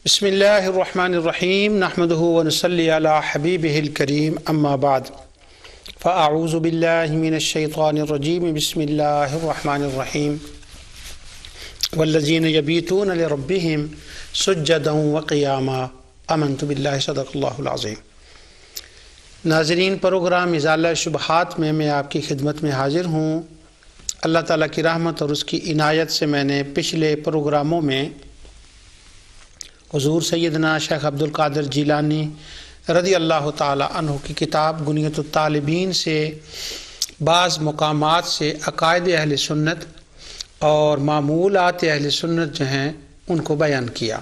بسم اللہ الرحمن الرحیم نحمدہ ونصلی علی حبیبہ الکریم اما بعد فاعوذ باللہ من الشیطان الرجیم بسم اللہ الرحمن الرحیم والذین یبیتون لربہم سجدا وقیاما آمنت باللہ صدق اللہ العظیم۔ ناظرین، پروگرام ازالہ شبہات میں آپ کی خدمت میں حاضر ہوں۔ اللہ تعالیٰ کی رحمت اور اس کی عنایت سے میں نے پچھلے پروگراموں میں حضور سیدنا شیخ عبدالقادر جیلانی رضی اللہ تعالی عنہ کی کتاب غنیۃ الطالبین سے بعض مقامات سے عقائد اہل سنت اور معمولات اہل سنت جو ہیں ان کو بیان کیا،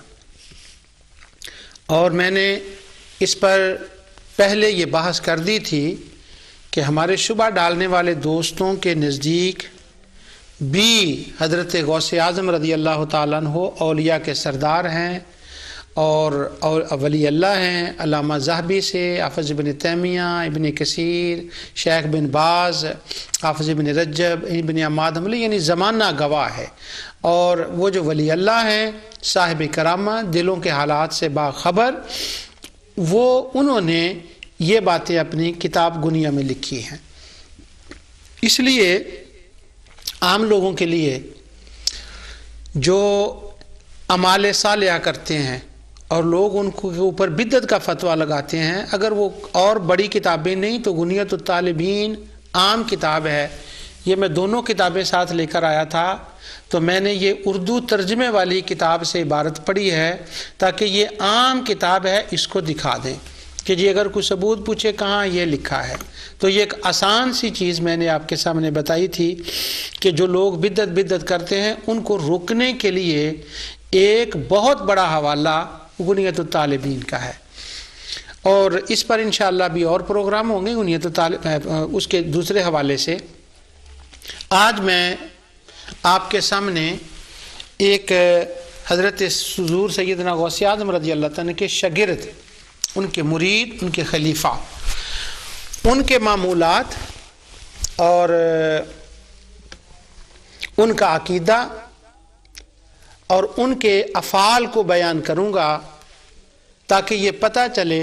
اور میں نے اس پر پہلے یہ بحث کر دی تھی کہ ہمارے شبہ ڈالنے والے دوستوں کے نزدیک بھی حضرت غوث اعظم رضی اللہ تعالیٰ عنہ اولیاء کے سردار ہیں اور ولی اللہ ہیں۔ علامہ ذہبی سے حافظ ابن تیمیہ، ابن کثیر، شیخ بن باز، حافظ ابن رجب، ابن عماد حنبلی، یعنی زمانہ گواہ ہے، اور وہ جو ولی اللہ ہیں صاحب کرامہ، دلوں کے حالات سے باخبر، انہوں نے یہ باتیں اپنی کتاب غنیہ میں لکھی ہیں۔ اس لیے عام لوگوں کے لیے جو اعمال صالحہ کرتے ہیں اور لوگ ان کے اوپر بدعت کا فتویٰ لگاتے ہیں، اگر وہ اور بڑی کتابیں نہیں تو غنیۃ الطالبین عام کتاب ہے۔ یہ میں دونوں کتابیں ساتھ لے کر آیا تھا، تو میں نے یہ اردو ترجمے والی کتاب سے عبارت پڑھی ہے تاکہ یہ عام کتاب ہے اس کو دکھا دیں کہ جی اگر کوئی ثبوت پوچھے کہاں یہ لکھا ہے۔ تو یہ ایک آسان سی چیز میں نے آپ کے سامنے بتائی تھی کہ جو لوگ بدعت کرتے ہیں ان کو روکنے کے لیے ایک بہت بڑا حوالہ غنیۃ الطالبین کا ہے، اور اس پر انشاءاللہ بھی اور پروگرام ہوں گے غنیۃ الطالبین اس کے دوسرے حوالے سے۔ آج میں آپ کے سامنے ایک حضرت حضور سیدنا غوث اعظم رضی اللہ تعالیٰ کے شاگرد، ان کے مرید، ان کے خلیفہ، ان کے معمولات اور ان کا عقیدہ اور ان کے افعال کو بیان کروں گا تاکہ یہ پتہ چلے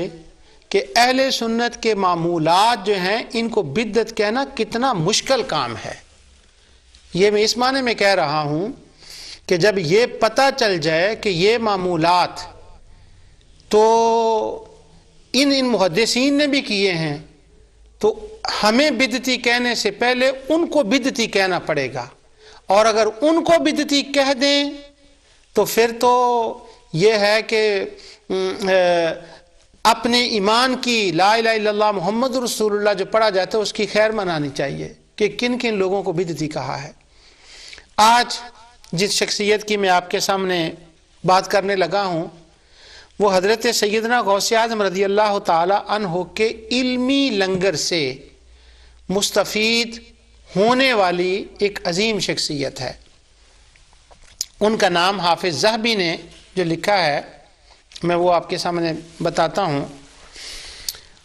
کہ اہل سنت کے معمولات جو ہیں ان کو بدعت کہنا کتنا مشکل کام ہے۔ یہ میں اس معنی میں کہہ رہا ہوں کہ جب یہ پتہ چل جائے کہ یہ معمولات تو ان محدثین نے بھی کیے ہیں، تو ہمیں بدعتی کہنے سے پہلے ان کو بدعتی کہنا پڑے گا، اور اگر ان کو بدعتی کہہ دیں تو پھر تو یہ ہے کہ اپنے ایمان کی لا الہ الا اللہ محمد رسول اللہ جو پڑھا جاتا ہے اس کی خیر منانی چاہیے کہ کن کن لوگوں کو بدعتی کہا ہے۔ آج جس شخصیت کی میں آپ کے سامنے بات کرنے لگا ہوں وہ حضرت سیدنا غوث اعظم رضی اللہ تعالی عنہ کے علمی لنگر سے مستفید ہونے والی ایک عظیم شخصیت ہے۔ ان کا نام حافظ ذہبی نے جو لکھا ہے میں وہ آپ کے سامنے بتاتا ہوں۔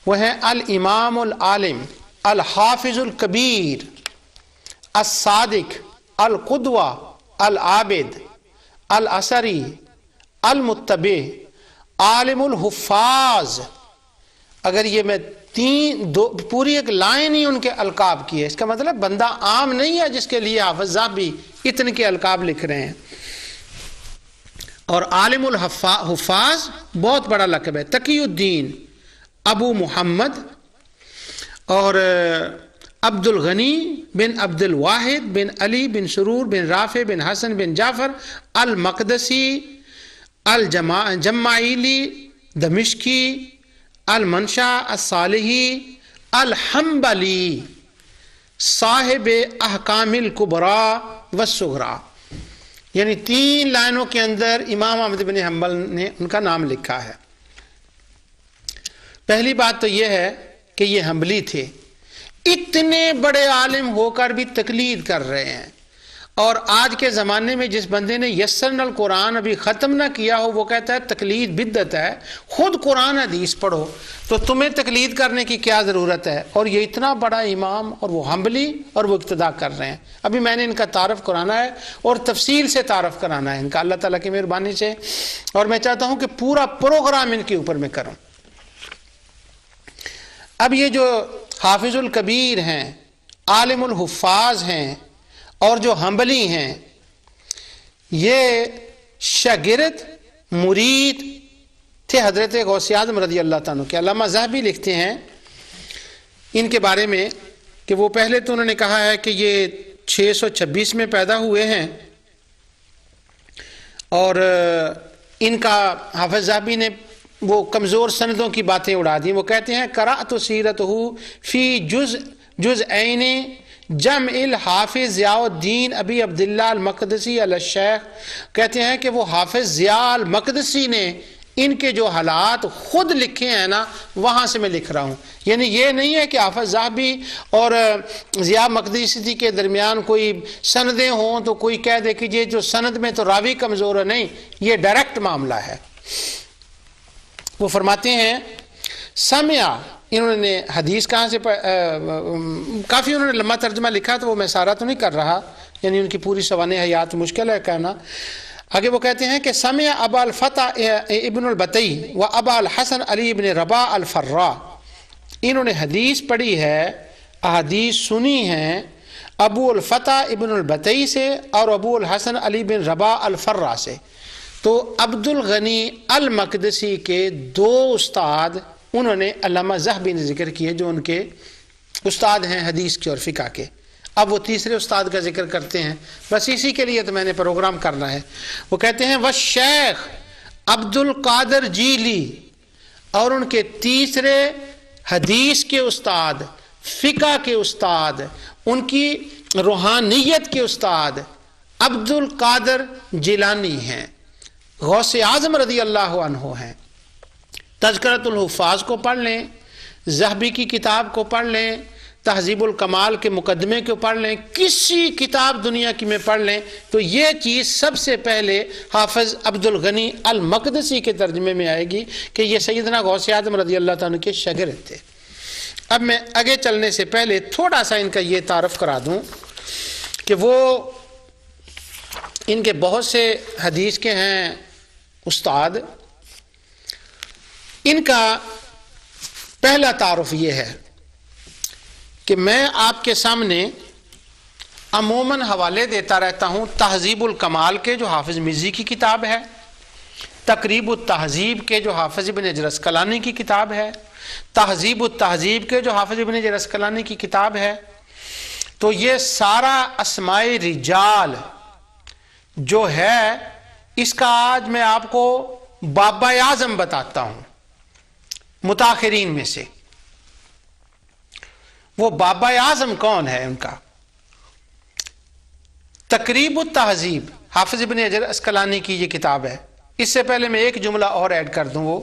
وہ ہیں الامام العالم الحافظ الکبیر الصادق القدوہ العابد الاثری المتبع عالم الحفاظ۔ اگر یہ میں پوری ایک لائن ہی ان کے القاب کی ہے، اس کا مطلب بندہ عام نہیں ہے جس کے لیے حافظ ذہبی اتنے کے القاب لکھ رہے ہیں۔ اور عالم الحفاظ بہت بڑا لقب ہے، تقی الدین ابو محمد اور عبد الغنی بن عبد الواحد بن علی بن سرور بن رافع بن حسن بن جعفر المقدسی الجماعیلی دمشقی المنشا الصالحی الحنبلی صاحب احکام الکبریٰ والصغریٰ۔ یعنی 3 لائنوں کے اندر امام احمد بن حنبل نے ان کا نام لکھا ہے۔ پہلی بات تو یہ ہے کہ یہ حنبلی تھے، اتنے بڑے عالم ہو کر بھی تقلید کر رہے ہیں، اور آج کے زمانے میں جس بندے نے یسرنا القرآن ابھی ختم نہ کیا ہو وہ کہتا ہے تقلید بدعت ہے. خود قرآن حدیث پڑھو تو تمہیں تقلید کرنے کی کیا ضرورت ہے؟ اور یہ اتنا بڑا امام اور وہ حنبلی اور وہ اقتدا کر رہے ہیں. ابھی میں نے ان کا تعارف کرانا ہے اور تفصیل سے تعارف کرانا ہے ان کا اللہ تعالیٰ کی مہربانی سے، اور میں چاہتا ہوں کہ پورا پروگرام ان کے اوپر میں کروں. اب یہ جو حافظ الکبیر ہیں، عالم الحفاظ ہیں اور جو حنبلی ہیں، یہ شاگرد مرید تھے حضرت غوث اعظم رضی اللہ تعالیٰ کے. علامہ ذہبی لکھتے ہیں ان کے بارے میں کہ وہ پہلے تو انہوں نے کہا ہے کہ یہ 626 میں پیدا ہوئے ہیں، اور ان کا حافظ ذہبی نے وہ کمزور سندوں کی باتیں اڑا دی. وہ کہتے ہیں قرأت سیرتہ فی جزءین جمع الحافظ ضیاء الدین ابی عبداللہ المقدسی علی الشیخ. کہتے ہیں کہ وہ حافظ ضیاء المقدسی نے ان کے جو حالات خود لکھے ہیں نا وہاں سے میں لکھ رہا ہوں. یعنی یہ نہیں ہے کہ حافظ ذہبی اور ضیاء مقدسی کے درمیان کوئی سندیں ہوں تو کوئی کہہ دے کہ یہ جو سند میں تو راوی کمزور ہے. نہیں، یہ ڈائریکٹ معاملہ ہے. وہ فرماتے ہیں سمع، انہوں نے حدیث کہاں سے کافی انہوں نے لمبا ترجمہ لکھا تو وہ میں سارا تو نہیں کر رہا، یعنی ان کی پوری سوانح حیات مشکل ہے کہنا. آگے وہ کہتے ہیں کہ سمع ابا الفتح ابن البتی و ابا الحسن علی ابن رباح الفراء، انہوں نے حدیث پڑھی ہے، احادیث سنی ہیں ابو الفتح ابن البتی سے اور ابو الحسن علی بن رباح الفراء سے. تو عبد الغنی المقدسی کے 2 استاد انہوں نے علامہ ذہبی نے ذکر کیے جو ان کے استاد ہیں حدیث کے اور فقہ کے. اب وہ تیسرے استاد کا ذکر کرتے ہیں، بس اسی کے لیے تو میں نے پروگرام کرنا ہے. وہ کہتے ہیں والشیخ عبد القادر جیلی، اور ان کے تیسرے حدیث کے استاد، فقہ کے استاد، ان کی روحانیت کے استاد عبد القادر جیلانی ہیں، غوث اعظم رضی اللہ عنہ ہیں. تذکرۃ الحفاظ کو پڑھ لیں، ذہبی کی کتاب کو پڑھ لیں، تہذیب الکمال کے مقدمے کو پڑھ لیں، کسی کتاب دنیا کی میں پڑھ لیں تو یہ چیز سب سے پہلے حافظ عبد الغنی المقدسی کے ترجمے میں آئے گی کہ یہ سیدنا غوث اعظم رضی اللہ تعالیٰ کے شاگرد تھے. اب میں آگے چلنے سے پہلے تھوڑا سا ان کا یہ تعارف کرا دوں کہ وہ ان کے بہت سے حدیث کے ہیں استاد. ان کا پہلا تعارف یہ ہے کہ میں آپ کے سامنے عموماً حوالے دیتا رہتا ہوں تہذیب الکمال کے جو حافظ مزی کی کتاب ہے، تقریب التہذیب کے جو حافظ ابن حجر عسقلانی کی کتاب ہے، تہذیب التہذیب کے جو حافظ ابن حجر عسقلانی کی کتاب ہے. تو یہ سارا اسماء رجال جو ہے اس کا آج میں آپ کو بابا اعظم بتاتا ہوں متاخرین میں سے. وہ بابا اعظم کون ہے؟ ان کا تقریب التہذیب حافظ ابن حجر عسقلانی کی یہ کتاب ہے. اس سے پہلے میں ایک جملہ اور ایڈ کر دوں، وہ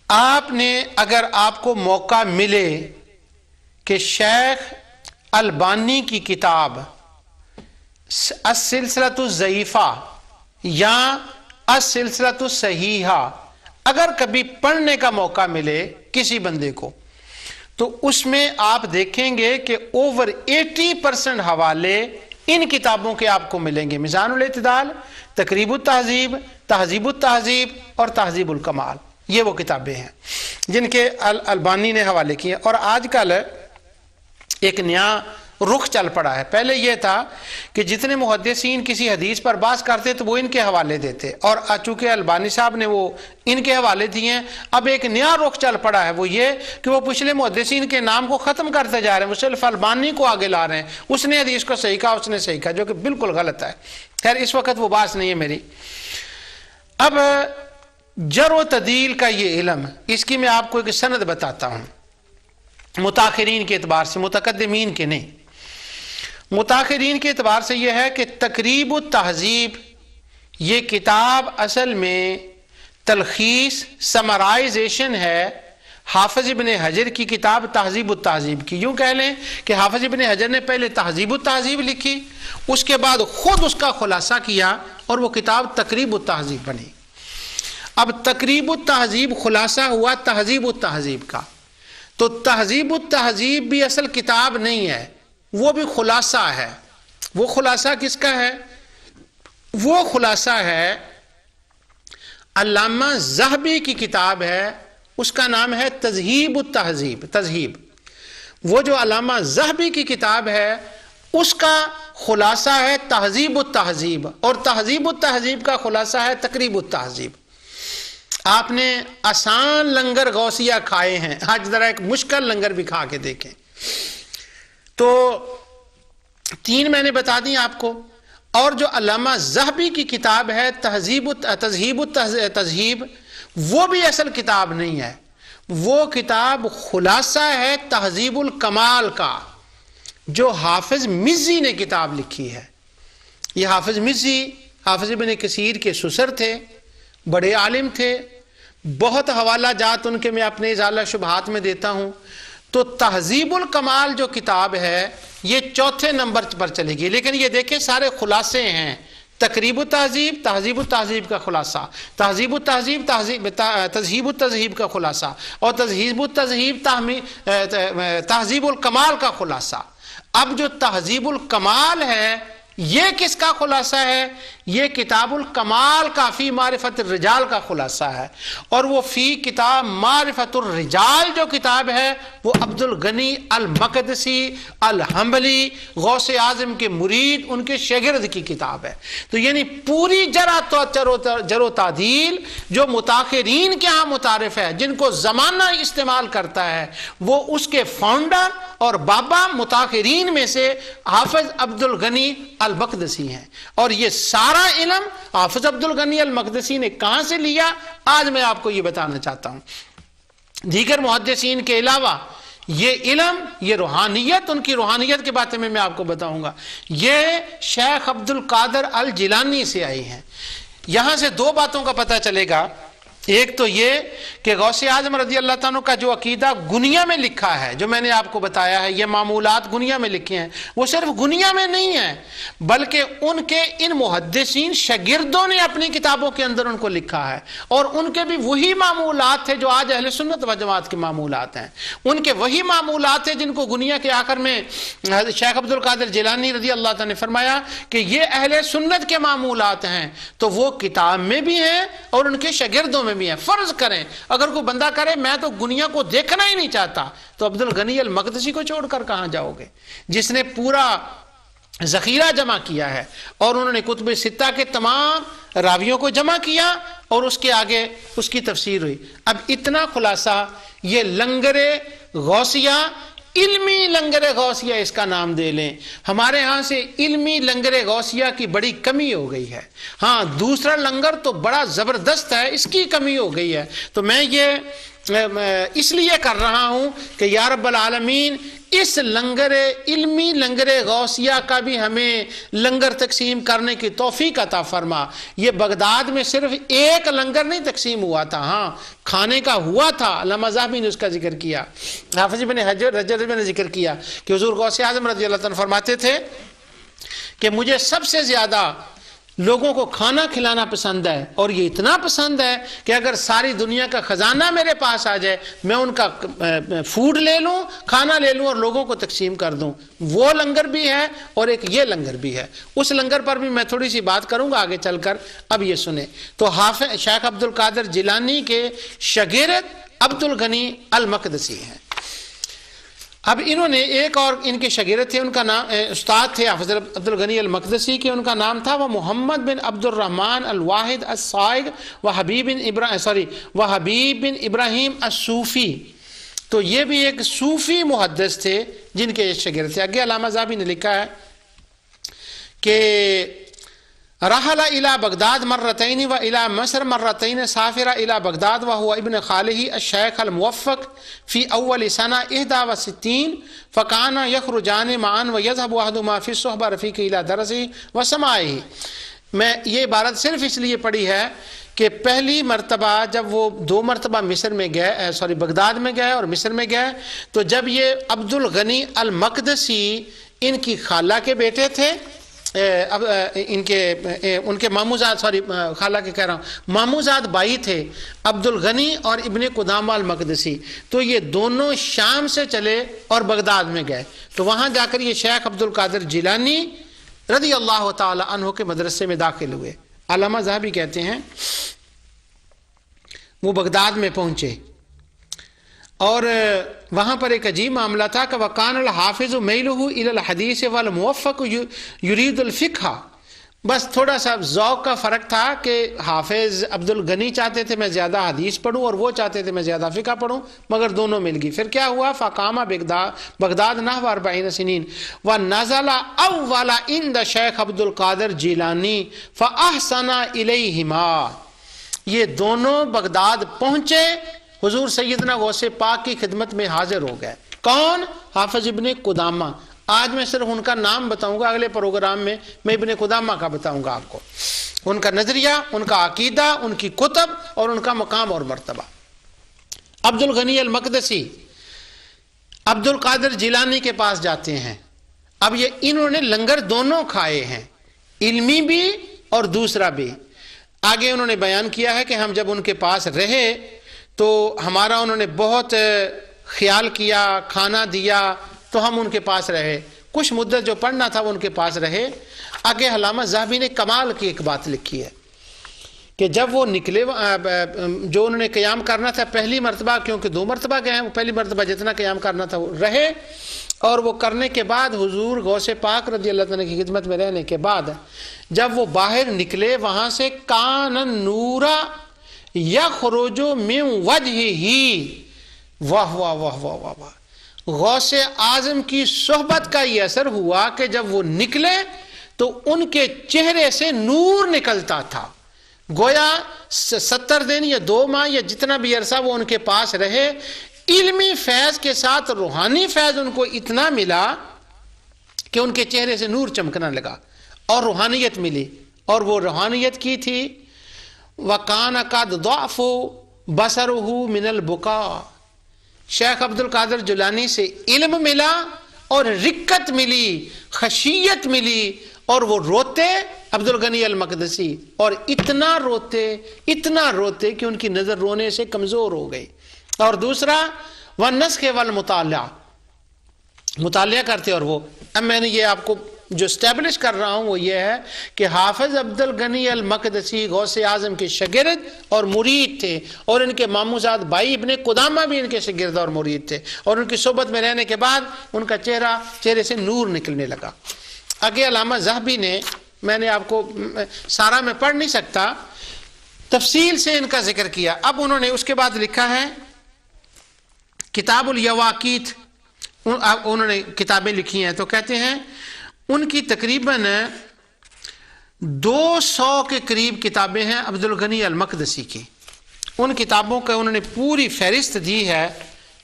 آپ نے اگر آپ کو موقع ملے کہ شیخ البانی کی کتاب السلسلۃ الضعیفہ یا السلسلۃ الصحیحہ اگر کبھی پڑھنے کا موقع ملے کسی بندے کو تو اس میں آپ دیکھیں گے کہ اوور 80% حوالے ان کتابوں کے آپ کو ملیں گے. میزان الاعتدال، تقریب التہذیب، تہذیب التہذیب اور تہذیب الکمال، یہ وہ کتابیں ہیں جن کے البانی نے حوالے کیے. اور آج کل ایک نیا رخ چل پڑا ہے. پہلے یہ تھا کہ جتنے محدثین کسی حدیث پر بحث کرتے تو وہ ان کے حوالے دیتے، اور چونکہ البانی صاحب نے وہ ان کے حوالے دیے ہیں. اب ایک نیا رخ چل پڑا ہے، وہ یہ کہ وہ پچھلے محدثین کے نام کو ختم کرتے جا رہے ہیں، وہ صرف البانی کو آگے لا رہے ہیں. اس نے حدیث کو صحیح کہا، اس نے صحیح کہا، جو کہ بالکل غلط ہے. خیر اس وقت وہ بات نہیں ہے میری. اب جر و تعدیل کا یہ علم، اس کی میں آپ کو ایک سند بتاتا ہوں متاخرین کے اعتبار سے، متقدمین کے نہیں. متاخرین کے اعتبار سے یہ ہے کہ تقریب التہذیب یہ کتاب اصل میں تلخیص، سمرائزیشن ہے حافظ ابن حجر کی کتاب تہذیب التہذیب کی، یوں کہہ لیں کہ حافظ ابن حجر نے پہلے تہذیب التہذیب لکھی، اس کے بعد خود اس کا خلاصہ کیا اور وہ کتاب تقریب التہذیب بنی۔ اب تقریب التہذیب خلاصہ ہوا تہذیب التہذیب کا، تو تہذیب التہذیب بھی اصل کتاب نہیں ہے، وہ بھی خلاصہ ہے۔ وہ خلاصہ کس کا ہے؟ وہ خلاصہ ہے علامہ ذہبی کی کتاب ہے، اس کا نام ہے تذہیب التہذیب۔ تذہیب، وہ جو علامہ ذہبی کی کتاب ہے اس کا خلاصہ ہے تہذیب التہذیب، اور تہذیب التہذیب کا خلاصہ ہے تقریب التہذیب۔ آپ نے آسان لنگر غوثیہ کھائے ہیں، آج ذرا ایک مشکل لنگر بھی کھا کے دیکھیں۔ تو 3 میں نے بتا دی آپ کو، اور جو علامہ ذہبی کی کتاب ہے تہذیب التہذیب، وہ بھی اصل کتاب نہیں ہے، وہ کتاب خلاصہ ہے تہذیب الکمال کا، جو حافظ مزی نے کتاب لکھی ہے۔ یہ حافظ مزی حافظ ابن کثیر کے سسر تھے، بڑے عالم تھے، بہت حوالہ جات ان کے میں اپنے ازالہ شبہات میں دیتا ہوں۔ تو تہذیب الکمال جو کتاب ہے یہ 4تھے نمبر پر چلے گی، لیکن یہ دیکھیں سارے خلاصے ہیں۔ تقریب التہذیب، تہذیب التہذیب کا خلاصہ، تہذیب التہذیب، تذہیب التذہیب کا خلاصہ، اور تذہیب التذہیب تہذیب الکمال کا خلاصہ۔ اب جو تہذیب الکمال ہے یہ کس کا خلاصہ ہے؟ یہ کتاب الکمال کا فی معرفت الرجال کا خلاصہ ہے، اور وہ فی کتاب معرفت الرجال جو کتاب ہے وہ عبد الغنی المقدسی الحنبلی غوث اعظم کے مرید، ان کے شاگرد کی کتاب ہے۔ تو یعنی پوری جر و تعدیل جو متاخرین کے ہاں متعارف ہے، جن کو زمانہ استعمال کرتا ہے، وہ اس کے فاؤنڈر اور بابا متاخرین میں سے حافظ عبد الغنی المقدسی ہیں۔ اور یہ سارا علم حافظ عبد الغنی المقدسی نے کہاں سے لیا، آج میں آپ کو یہ بتانا چاہتا ہوں۔ دیگر محدثین کے علاوہ یہ علم، یہ روحانیت، ان کی روحانیت کی باتیں میں آپ کو بتاؤں گا، یہ شیخ عبد القادر الجیلانی سے آئی ہیں۔ یہاں سے 2 باتوں کا پتہ چلے گا۔ ایک تو یہ کہ غوث اعظم رضی اللہ تعالیٰ کا جو عقیدہ گنیا میں لکھا ہے، جو میں نے آپ کو بتایا ہے، یہ معمولات گنیا میں لکھے ہیں، وہ صرف گنیا میں نہیں ہیں بلکہ ان کے ان محدثین شاگردوں نے اپنی کتابوں کے اندر ان کو لکھا ہے، اور ان کے بھی وہی معمولات تھے جو آج اہل سنت و جماعت کے معمولات ہیں، ان کے وہی معمولات ہیں جن کو گنیا کے آخر میں شیخ عبد القادر جیلانی رضی اللہ تعالیٰ نے فرمایا کہ یہ اہل سنت کے معمولات ہیں، تو وہ کتاب میں بھی ہیں اور ان کے شاگردوں میں بھی ہیں۔ فرض کریں اگر کوئی بندہ کرے میں تو دنیا کو دیکھنا ہی نہیں چاہتا، تو عبد الغنی المقدسی کو چھوڑ کر کہاں جاؤ گے، جس نے پورا ذخیرہ جمع کیا ہے، اور انہوں نے کتب ستہ کے تمام راویوں کو جمع کیا اور اس کے آگے اس کی تفسیر ہوئی۔ اب اتنا خلاصہ، یہ لنگر غوثیہ، علمی لنگر غوثیہ اس کا نام دے لیں۔ ہمارے ہاں سے علمی لنگر غوثیہ کی بڑی کمی ہو گئی ہے۔ ہاں دوسرا لنگر تو بڑا زبردست ہے، اس کی کمی ہو گئی ہے۔ تو میں یہ اس لیے کر رہا ہوں کہ یا رب العالمین اس لنگر علمی لنگر غوثیہ کا بھی ہمیں لنگر تقسیم کرنے کی توفیق عطا فرما۔ یہ بغداد میں صرف ایک لنگر نہیں تقسیم ہوا تھا، ہاں کھانے کا ہوا تھا، علامہ ذہبی نے اس کا ذکر کیا، حافظ ابن حجر نے ذکر کیا کہ حضور غوث اعظم رضی اللہ عنہ فرماتے تھے کہ مجھے سب سے زیادہ لوگوں کو کھانا کھلانا پسند ہے، اور یہ اتنا پسند ہے کہ اگر ساری دنیا کا خزانہ میرے پاس آ جائے میں ان کا فوڈ لے لوں، کھانا لے لوں اور لوگوں کو تقسیم کر دوں۔ وہ لنگر بھی ہے اور ایک یہ لنگر بھی ہے، اس لنگر پر بھی میں تھوڑی سی بات کروں گا آگے چل کر۔ اب یہ سنیں تو حافظ شیخ عبد القادر جیلانی کے شاگرد عبد الغنی المقدسی ہیں۔ اب انہوں نے ایک اور ان کے شاگرد تھے، ان کا نام استاد تھے حافظ عبد الغنی المقدسی کے، ان کا نام تھا وہ محمد بن عبد الرحمن الواحد الصائغ وحبیب بن ابراہیم الصوفی۔ تو یہ بھی ایک صوفی محدث تھے جن کے شاگرد تھے۔ آگے علامہ ذہبی نے لکھا ہے کہ رحل الى بغداد مرتين والى مصر مرتين سافر الى بغداد وهو ابن خاله الشيخ الموفق في اول سنه 61 فكان يخرجان معا ويذهب احدهما في الصحبه رفيقه الى درسه وسماعه۔ میں یہ عبارت صرف اس لیے پڑھی ہے کہ پہلی مرتبہ جب وہ 2 مرتبہ مصر میں گئے بغداد میں گئے اور مصر میں گئے، تو جب یہ عبد الغنی المقدسی ان کی خالہ کے بیٹے تھے، ان کے ماموزاد خالہ کے کہہ رہا ہوں ماموزاد بھائی تھے عبد الغنی اور ابن قدامہ المقدسی، تو یہ دونوں شام سے چلے اور بغداد میں گئے، تو وہاں جا کر یہ شیخ عبد القادر جیلانی رضی اللہ تعالی عنہ کے مدرسے میں داخل ہوئے۔ علامہ ذہبی کہتے ہیں وہ بغداد میں پہنچے اور وہاں پر ایک عجیب معاملہ تھا کہ وَقَانَ الْحَافِظُ مَيْلُهُ إِلَى الْحَدِيثِ وَالْمُوَفَّقُ يُرِيدُ الْفِقْهَ، بس تھوڑا سا ذوق کا فرق تھا کہ حافظ عبد الغنی چاہتے تھے میں زیادہ حدیث پڑھوں اور وہ چاہتے تھے میں زیادہ فقہ پڑھوں، مگر دونوں مل گئی۔ پھر کیا ہوا؟ فقام بغداد نحو 40 سنین ونزل اول عند شیخ عبد القادر جیلانی فاحسن الیہما، یہ دونوں بغداد پہنچے، حضور سیدنا غوث پاک کی خدمت میں حاضر ہو گئے۔ کون؟ حافظ ابن قدامہ۔ آج میں صرف ان کا نام بتاؤں گا، اگلے پروگرام میں میں ابن قدامہ کا بتاؤں گا آپ کو، ان کا نظریہ، ان کا عقیدہ، ان کی کتب اور ان کا مقام اور مرتبہ۔ عبد الغنی المقدسی عبد القادر جیلانی کے پاس جاتے ہیں، اب یہ انہوں نے لنگر دونوں کھائے ہیں، علمی بھی اور دوسرا بھی۔ آگے انہوں نے بیان کیا ہے کہ ہم جب ان کے پاس رہے تو ہمارا انہوں نے بہت خیال کیا، کھانا دیا، تو ہم ان کے پاس رہے، کچھ مدت جو پڑھنا تھا وہ ان کے پاس رہے۔ آگے علامہ ذہبی نے کمال کی ایک بات لکھی ہے کہ جب وہ نکلے، جو انہوں نے قیام کرنا تھا پہلی مرتبہ، کیونکہ 2 مرتبہ گئے ہیں، وہ پہلی مرتبہ جتنا قیام کرنا تھا وہ رہے، اور وہ کرنے کے بعد حضور غوث پاک رضی اللہ عنہ کی خدمت میں رہنے کے بعد جب وہ باہر نکلے وہاں سے، کان النور یخرج من وجہہ، واہ واہ واہ واہ واہ واہ، غوث اعظم کی صحبت کا یہ اثر ہوا کہ جب وہ نکلے تو ان کے چہرے سے نور نکلتا تھا، گویا 70 دن یا 2 ماہ یا جتنا بھی عرصہ وہ ان کے پاس رہے، علمی فیض کے ساتھ روحانی فیض ان کو اتنا ملا کہ ان کے چہرے سے نور چمکنا لگا اور روحانیت ملی، اور وہ روحانیت کی تھی وَقَانَ قَدْ ضَعْفُ بَصَرُهُ مِنَ الْبُكَاءِ، شیخ عبد القادر جیلانی سے علم ملا اور رقت ملی، خشیت ملی، اور وہ روتے عبد الغنی المقدسی، اور اتنا روتے کہ ان کی نظر رونے سے کمزور ہو گئی۔ اور دوسرا وَالنَّسْخِ وَالْمُطَالَعَ، مطالعہ کرتے، اور وہ اب میں نے یہ آپ کو جو اسٹیبلش کر رہا ہوں وہ یہ ہے کہ حافظ عبد الغنی المقدسی غوث اعظم کے شاگرد اور مرید تھے، اور ان کے ماموزاد بھائی ابن قدامہ بھی ان کے شاگرد اور مرید تھے، اور ان کی صحبت میں رہنے کے بعد ان کا چہرے سے نور نکلنے لگا۔ آگے علامہ ذہبی نے، میں نے آپ کو سارا میں پڑھ نہیں سکتا، تفصیل سے ان کا ذکر کیا۔ اب انہوں نے اس کے بعد لکھا ہے کتاب الیواقیت، انہوں نے کتابیں لکھی ہیں، تو کہتے ہیں ان کی تقریباً 200 کے قریب کتابیں ہیں عبد الغنی المقدسی کی۔ ان کتابوں کا انہوں نے پوری فہرست دی ہے،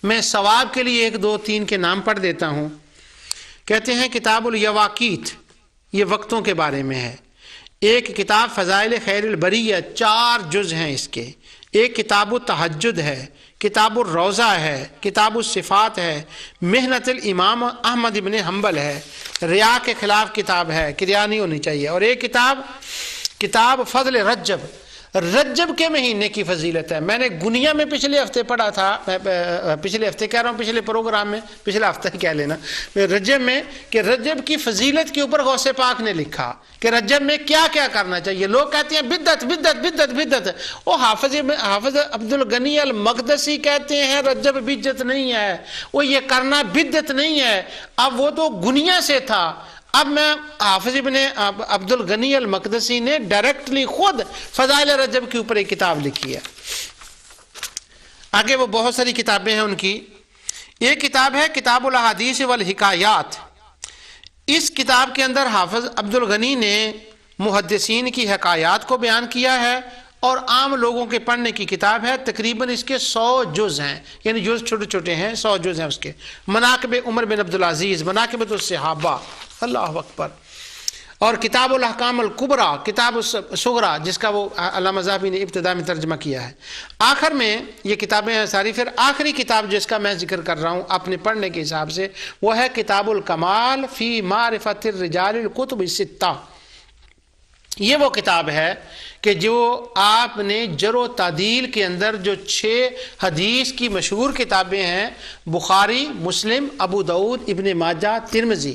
میں ثواب کے لیے 1 2 3 کے نام پڑھ دیتا ہوں۔ کہتے ہیں کتاب الیواقیت، یہ وقتوں کے بارے میں ہے۔ ایک کتاب فضائل خیر البریہ، 4 جز ہیں اس کے۔ ایک کتاب التہجد ہے، کتاب الروضہ ہے، کتاب الصفات ہے، محنت الامام احمد ابن حنبل ہے، ریا کے خلاف کتاب ہے کہ ریا نہیں ہونی چاہیے، اور ایک کتاب فضل رجب کے مہینے کی فضیلت ہے۔ میں نے گنیا میں پچھلے ہفتے پڑھا تھا، پچھلے ہفتے کہہ رہا ہوں، پچھلے پروگرام میں، پچھلا ہفتہ ہی کہہ لینا، رجب میں، کہ رجب کی فضیلت کے اوپر غوث پاک نے لکھا کہ رجب میں کیا کیا کرنا چاہیے۔ لوگ کہتے ہیں بدعت بدعت بدعت بدعت، وہ حافظ عبد الغنی المقدسی کہتے ہیں رجب بدعت نہیں ہے، وہ یہ کرنا بدعت نہیں ہے۔ اب وہ تو گنیا سے تھا، اب میں حافظ ابن عبد الغنی المقدسی نے ڈائریکٹلی خود فضائل رجب کے اوپر ایک کتاب لکھی ہے۔ آگے وہ بہت ساری کتابیں ہیں ان کی۔ ایک کتاب ہے کتاب الاحادیث والحکایات، اس کتاب کے اندر حافظ عبد الغنی نے محدثین کی حکایات کو بیان کیا ہے، اور عام لوگوں کے پڑھنے کی کتاب ہے۔ تقریباً اس کے 100 جز ہیں، یعنی جز چھوٹے چھوٹے ہیں، 100 جز ہیں اس کے۔ مناقب عمر بن عبدالعزیز، مناقبۃ الصحابہ، اللہ اکبر۔ اور کتاب الاحکام الکبریٰ، کتاب الصغریٰ جس کا وہ علامہ ذہبی نے ابتدا میں ترجمہ کیا ہے۔ آخر میں یہ کتابیں ہیں ساری، پھر آخری کتاب جس کا میں ذکر کر رہا ہوں اپنے پڑھنے کے حساب سے وہ ہے کتاب الکمال فی معرفت الرجال الکتب الستہ۔ یہ وہ کتاب ہے کہ جو آپ نے جرح و تعدیل کے اندر جو 6 حدیث کی مشہور کتابیں ہیں، بخاری، مسلم، ابو داؤد، ابن ماجہ، ترمذی،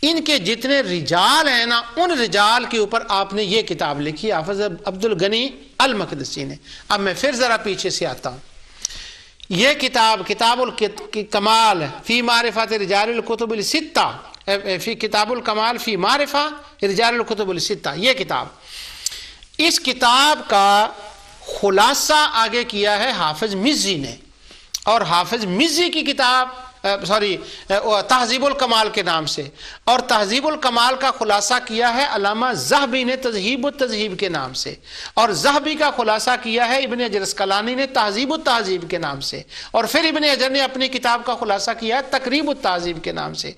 ان کے جتنے رجال ہیں نا، ان رجال کے اوپر آپ نے یہ کتاب لکھی حافظ عبد الغنی المقدسی نے۔ اب میں پھر ذرا پیچھے سے آتا ہوں۔ یہ کتاب الکمال فی معرفت رجال الکتب الستہ، فی کتاب الکمال فی معرفہ رجال الکتب الستہ، یہ کتاب، اس کتاب کا خلاصہ آگے کیا ہے حافظ مزی نے، اور حافظ مزی کی کتاب تہذیب الکمال کے نام سے، اور تہذیب الکمال کا خلاصہ کیا ہے علامہ ذہبی نے تذہیب التذہیب کے نام سے، اور ذہبی کا خلاصہ کیا ہے ابن حجر اسقلانی نے تہذیب التہذیب کے نام سے، اور پھر ابن حجر نے اپنی کتاب کا خلاصہ کیا ہے تقریب التہذیب کے نام سے۔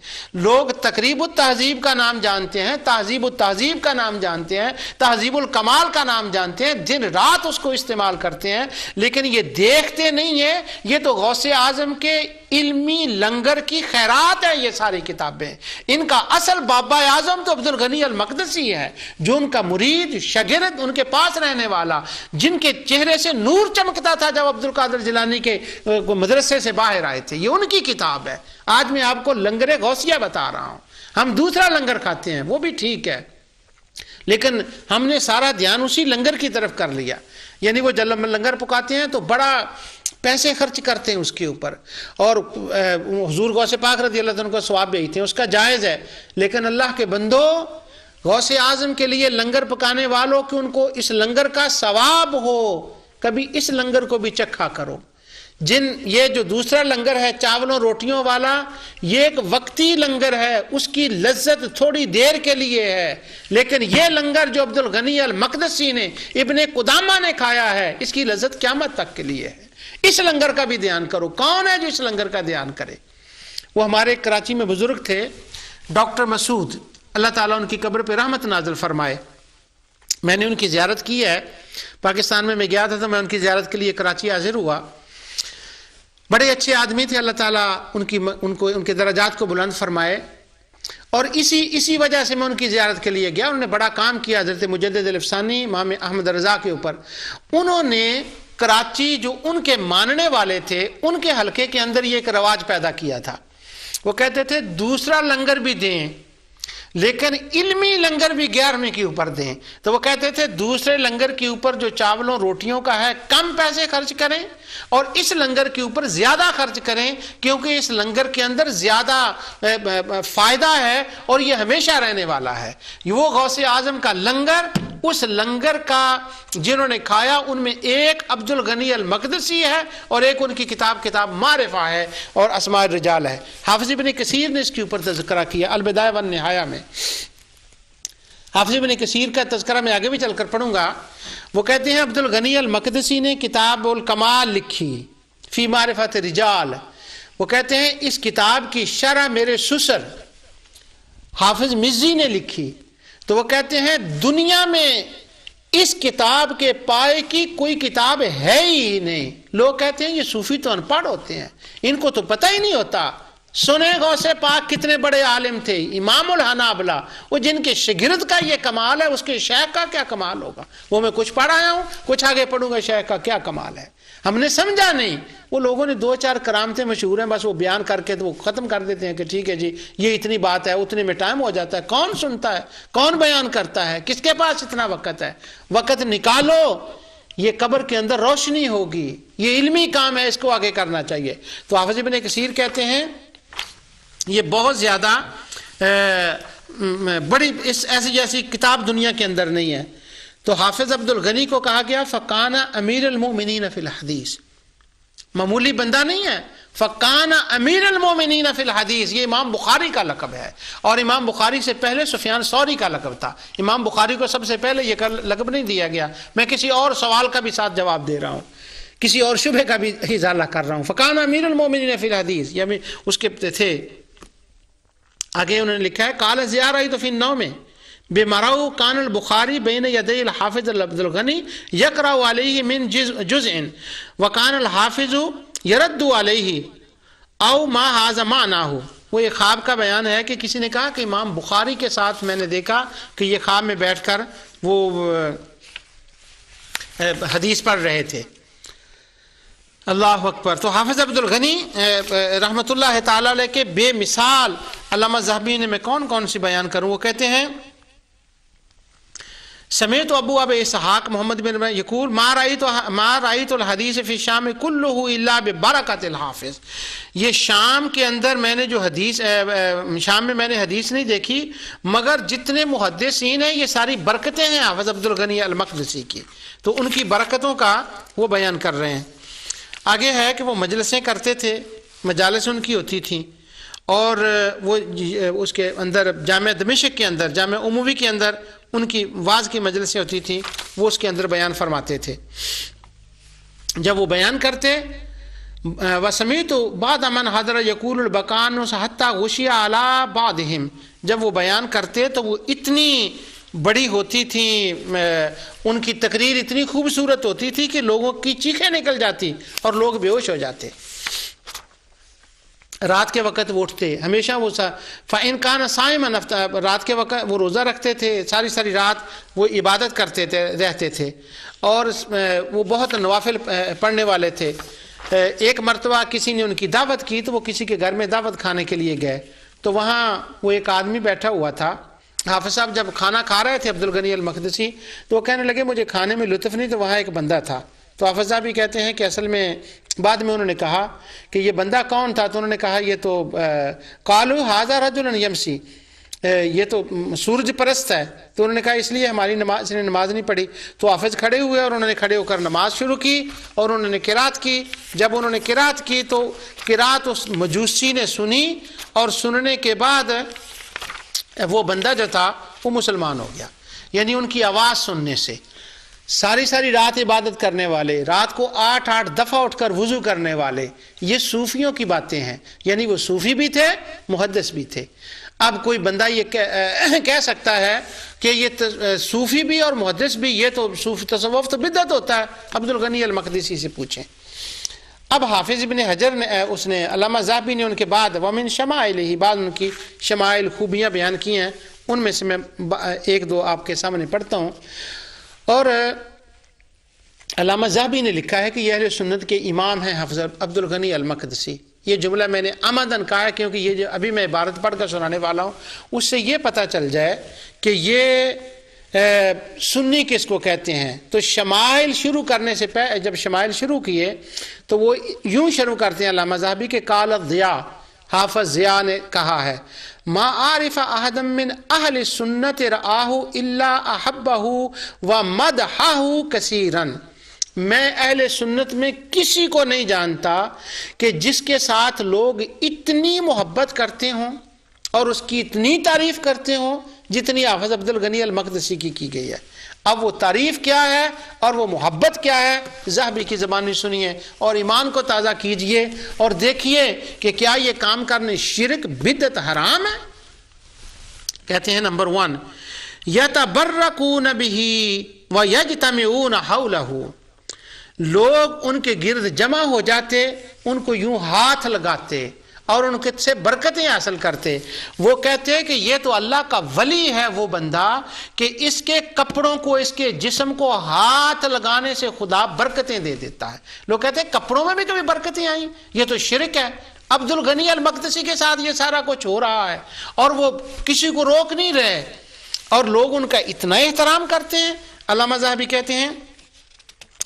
لوگ تقریب التہذیب کا نام جانتے ہیں، تہذیب التہذیب کا نام جانتے ہیں، تہذیب الکمال کا نام جانتے ہیں، دن رات اس کو استعمال کرتے ہیں، لیکن یہ دیکھتے نہیں ہیں یہ تو غوث اعظم کے علمی لنگر کی خیرات ہے۔ یہ ساری کتابیں، ان کا اصل بابا اعظم تو عبد الغنی المقدسی ہے، جو ان کا مرید، شاگرد، ان کے پاس رہنے والا، جن کے چہرے سے نور چمکتا تھا جب عبد القادر جیلانی کے مدرسے سے باہر آئے تھے۔ یہ ان کی کتاب ہے۔ آج میں آپ کو لنگر غوثیہ بتا رہا ہوں۔ ہم دوسرا لنگر کھاتے ہیں، وہ بھی ٹھیک ہے، لیکن ہم نے سارا دھیان اسی لنگر کی طرف کر لیا۔ یعنی وہ جب لنگر پکاتے ہیں تو بڑا پیسے خرچ کرتے ہیں اس کے اوپر، اور حضور غوث پاک رضی اللہ عنہ کو ثواب بھیجتے ہیں، اس کا جائز ہے، لیکن اللہ کے بندو، غوث اعظم کے لیے لنگر پکانے والوں کہ ان کو اس لنگر کا ثواب ہو، کبھی اس لنگر کو بھی چکھا کرو۔ یہ جو دوسرا لنگر ہے چاولوں روٹیوں والا، یہ ایک وقتی لنگر ہے، اس کی لذت تھوڑی دیر کے لیے ہے، لیکن یہ لنگر جو عبد الغنی المقدسی نے، ابن قدامہ نے کھایا ہے، اس کی لذت قیامت تک کے لیے ہے۔ اس لنگر کا بھی دھیان کرو۔ کون ہے جو اس لنگر کا دھیان کرے؟ وہ ہمارے کراچی میں بزرگ تھے ڈاکٹر مسعود، اللہ تعالیٰ ان کی قبر پہ رحمت نازل فرمائے۔ میں نے ان کی زیارت کی ہے، پاکستان میں گیا تھا تو میں ان کی زیارت کے لیے کراچی حاضر ہوا۔ بڑے اچھے آدمی تھے، اللہ تعالیٰ ان کے درجات کو بلند فرمائے، اور اسی وجہ سے میں ان کی زیارت کے لیے گیا۔ انہوں نے بڑا کام کیا حضرت مجدد الافسانی امام احمد رضا کے اوپر۔ انہوں نے کراچی جو ان کے ماننے والے تھے، ان کے حلقے کے اندر یہ ایک رواج پیدا کیا تھا۔ وہ کہتے تھے دوسرا لنگر بھی دیں لیکن علمی لنگر بھی 11ویں کے اوپر دیں۔ تو وہ کہتے تھے دوسرے لنگر کے اوپر جو چاولوں روٹیوں کا ہے کم پیسے خرچ کریں، اور اس لنگر کے اوپر زیادہ خرچ کریں، کیونکہ اس لنگر کے اندر زیادہ فائدہ ہے اور یہ ہمیشہ رہنے والا ہے۔ وہ غوث اعظم کا لنگر، اس لنگر کا جنہوں نے کھایا ان میں ایک عبد الغنی المقدسی ہے، اور ایک ان کی کتاب معرفہ ہے اور اسماء الرجال ہے۔ حافظ ابن کثیر نے اس کے اوپر تذکرہ کیا البدایہ والنہایہ میں۔ حافظ ابن کثیر کا تذکرہ میں آگے بھی چل کر پڑھوں گا۔ وہ کہتے ہیں عبد الغنی المقدسی نے کتاب الکمال لکھی فی معرفت رجال۔ وہ کہتے ہیں اس کتاب کی شرح میرے سسر حافظ مزی نے لکھی۔ تو وہ کہتے ہیں دنیا میں اس کتاب کے پائے کی کوئی کتاب ہے ہی نہیں۔ لوگ کہتے ہیں یہ صوفی تو ان پڑھ ہوتے ہیں، ان کو تو پتہ ہی نہیں ہوتا۔ سنے غوث پاک کتنے بڑے عالم تھے، امام الحنابلہ، وہ جن کے شاگرد کا یہ کمال ہے، اس کے شیخ کا کیا کمال ہوگا؟ وہ میں کچھ پڑھ آیا ہوں، کچھ آگے پڑھوں گا، شیخ کا کیا کمال ہے؟ ہم نے سمجھا نہیں۔ وہ لوگوں نے 2-4 کرامتیں مشہور ہیں، بس وہ بیان کر کے تو وہ ختم کر دیتے ہیں کہ ٹھیک ہے جی یہ اتنی بات ہے، اتنے میں ٹائم ہو جاتا ہے۔ کون سنتا ہے؟ کون بیان کرتا ہے؟ کس کے پاس اتنا وقت ہے؟ وقت نکالو، یہ قبر کے اندر روشنی ہوگی، یہ علمی کام ہے، اس کو آگے کرنا چاہیے۔ تو حافظ ابن کثیر کہتے ہیں یہ بہت زیادہ بڑی ایسی جیسی کتاب دنیا کے اندر نہیں ہے۔ تو حافظ عبد الغنی کو کہا گیا فقان امیر المومنین فی الحدیث، معمولی بندہ نہیں ہے، فقان امیر المومنین فی الحدیث، یہ امام بخاری کا لقب ہے، اور امام بخاری سے پہلے سفیان ثوری کا لقب تھا۔ امام بخاری کو سب سے پہلے یہ لقب نہیں دیا گیا۔ میں کسی اور سوال کا بھی ساتھ جواب دے رہا ہوں، کسی اور شبہ کا بھی ازالہ کر رہا ہوں۔ فقان امیر المومنین فی الحدیث، یہ اس کے تھے۔ آگے انہوں نے لکھا ہے قال زیارہ تو فی النوم، بمرو کان البخاری بین یدی الحافظ عبد الغنی یقرأ علیہ من جزء وکان الحافظ یرد علیہ او ما ھذا معناہ. وہ ایک خواب کا بیان ہے کہ کسی نے کہا کہ امام بخاری کے ساتھ میں نے دیکھا کہ یہ خواب میں بیٹھ کر وہ حدیث پڑھ رہے تھے. اللہ اکبر. تو حافظ عبد الغنی رحمۃ اللہ تعالی علیہ کے بے مثال علامہ ذہبی نے میں کون کون سی بیان کروں. وہ کہتے ہیں سمیت ابو اب اسحاق محمد بن یقول ما رأیت الحدیث فی الشام کلہ الا ببرکۃ الحافظ. یہ شام کے اندر میں نے جو حدیث شام میں میں نے حدیث نہیں دیکھی مگر جتنے محدثین ہیں یہ ساری برکتیں ہیں حافظ عبد الغنی المقدسی کی. تو ان کی برکتوں کا وہ بیان کر رہے ہیں. آگے ہے کہ وہ مجلسیں کرتے تھے, مجالس ان کی ہوتی تھیں, اور وہ اس کے اندر جامعہ دمشق کے اندر جامعہ عموی کے اندر ان کی واعظ کی مجلسیں ہوتی تھیں, وہ اس کے اندر بیان فرماتے تھے. جب وہ بیان کرتے وسمیت بعد من حضر یقول البکان حتی غشی علی بعضهم, جب وہ بیان کرتے تو وہ اتنی بڑی ہوتی تھی, ان کی تقریر اتنی خوبصورت ہوتی تھی کہ لوگوں کی چیخیں نکل جاتی اور لوگ بے ہوش ہو جاتے. رات کے وقت وہ اٹھتے ہمیشہ, وہ فَإِنْ كَانَ صَائِمًا, رات کے وقت وہ روزہ رکھتے تھے, ساری رات وہ عبادت کرتے تھے رہتے تھے, اور وہ بہت نوافل پڑھنے والے تھے. ایک مرتبہ کسی نے ان کی دعوت کی تو وہ کسی کے گھر میں دعوت کھانے کے لیے گئے, تو وہاں وہ ایک آدمی بیٹھا ہوا تھا. حافظ صاحب جب کھانا کھا رہے تھے عبد الغنی المقدسی, تو وہ کہنے لگے مجھے کھانے میں لطف نہیں. تو وہاں ایک بندہ تھا. تو حافظ صاحب بھی کہتے ہیں کہ اصل میں بعد میں انہوں نے کہا کہ یہ بندہ کون تھا, تو انہوں نے کہا یہ تو قالوا ھذا رجل یمشی, یہ تو سورج پرست ہے. تو انہوں نے کہا اس لیے ہماری نماز نے نماز نہیں پڑھی. تو حافظ کھڑے ہوئے اور انہوں نے کھڑے ہو کر نماز شروع کی اور انہوں نے قرات کی. جب انہوں نے قرات کی تو قرات اس مجوسی نے سنی, اور سننے کے بعد وہ بندہ جو تھا وہ مسلمان ہو گیا. یعنی ان کی آواز سننے سے. ساری رات عبادت کرنے والے, رات کو 8 دفعہ اٹھ کر وضو کرنے والے, یہ صوفیوں کی باتیں ہیں. یعنی وہ صوفی بھی تھے, محدث بھی تھے. اب کوئی بندہ یہ کہہ سکتا ہے کہ یہ صوفی بھی اور محدث بھی, یہ تو صوفی تصوف تو بدعت ہوتا ہے. عبد الغنی المقدسی سے پوچھیں. اب حافظ ابن حجر نے اس نے علامہ ذہبی نے ان کے بعد ومن شمائلہ, بعد ان کی شمائل خوبیاں بیان کی ہیں, ان میں سے میں ایک دو آپ کے سامنے پڑھتا ہوں. اور علامہ ذہبی نے لکھا ہے کہ یہ اہل سنت کے امام ہیں حافظ عبد الغنی المقدسی. یہ جملہ میں نے عمدن کہا ہے کیونکہ یہ جو ابھی میں عبارت پڑھ کر سنانے والا ہوں اس سے یہ پتہ چل جائے کہ یہ سنی کس کو کہتے ہیں. تو شمائل شروع کرنے سے پہلے جب شمائل شروع کیے تو وہ یوں شروع کرتے ہیں علامہ ذہبی کے قال الضیاء, حافظ ضیاء نے کہا ہے ما عارف احد من اہل السنت رآہ الا احبہ ومدحہ کثیرا. میں اہل سنت میں کسی کو نہیں جانتا کہ جس کے ساتھ لوگ اتنی محبت کرتے ہوں اور اس کی اتنی تعریف کرتے ہوں جتنی حافظ عبد الغنی المقدسی کی گئی ہے. اب وہ تعریف کیا ہے اور وہ محبت کیا ہے, ذہبی کی زبانی سنیے اور ایمان کو تازہ کیجئے اور دیکھیے کہ کیا یہ کام کرنے شرک بدعت حرام ہے. کہتے ہیں نمبر 1 یتبرکون بہ ویجتمعون حولہ, لوگ ان کے گرد جمع ہو جاتے, ان کو یوں ہاتھ لگاتے اور ان کے سے برکتیں حاصل کرتے. وہ کہتے کہ یہ تو اللہ کا ولی ہے وہ بندہ کہ اس کے کپڑوں کو, اس کے جسم کو ہاتھ لگانے سے خدا برکتیں دے دیتا ہے. لوگ کہتے ہیں کپڑوں میں بھی کبھی برکتیں آئیں, یہ تو شرک ہے. عبد الغنی المقدسی کے ساتھ یہ سارا کچھ ہو رہا ہے اور وہ کسی کو روک نہیں رہے اور لوگ ان کا اتنا احترام کرتے ہیں. علامہ ذہبی کہتے ہیں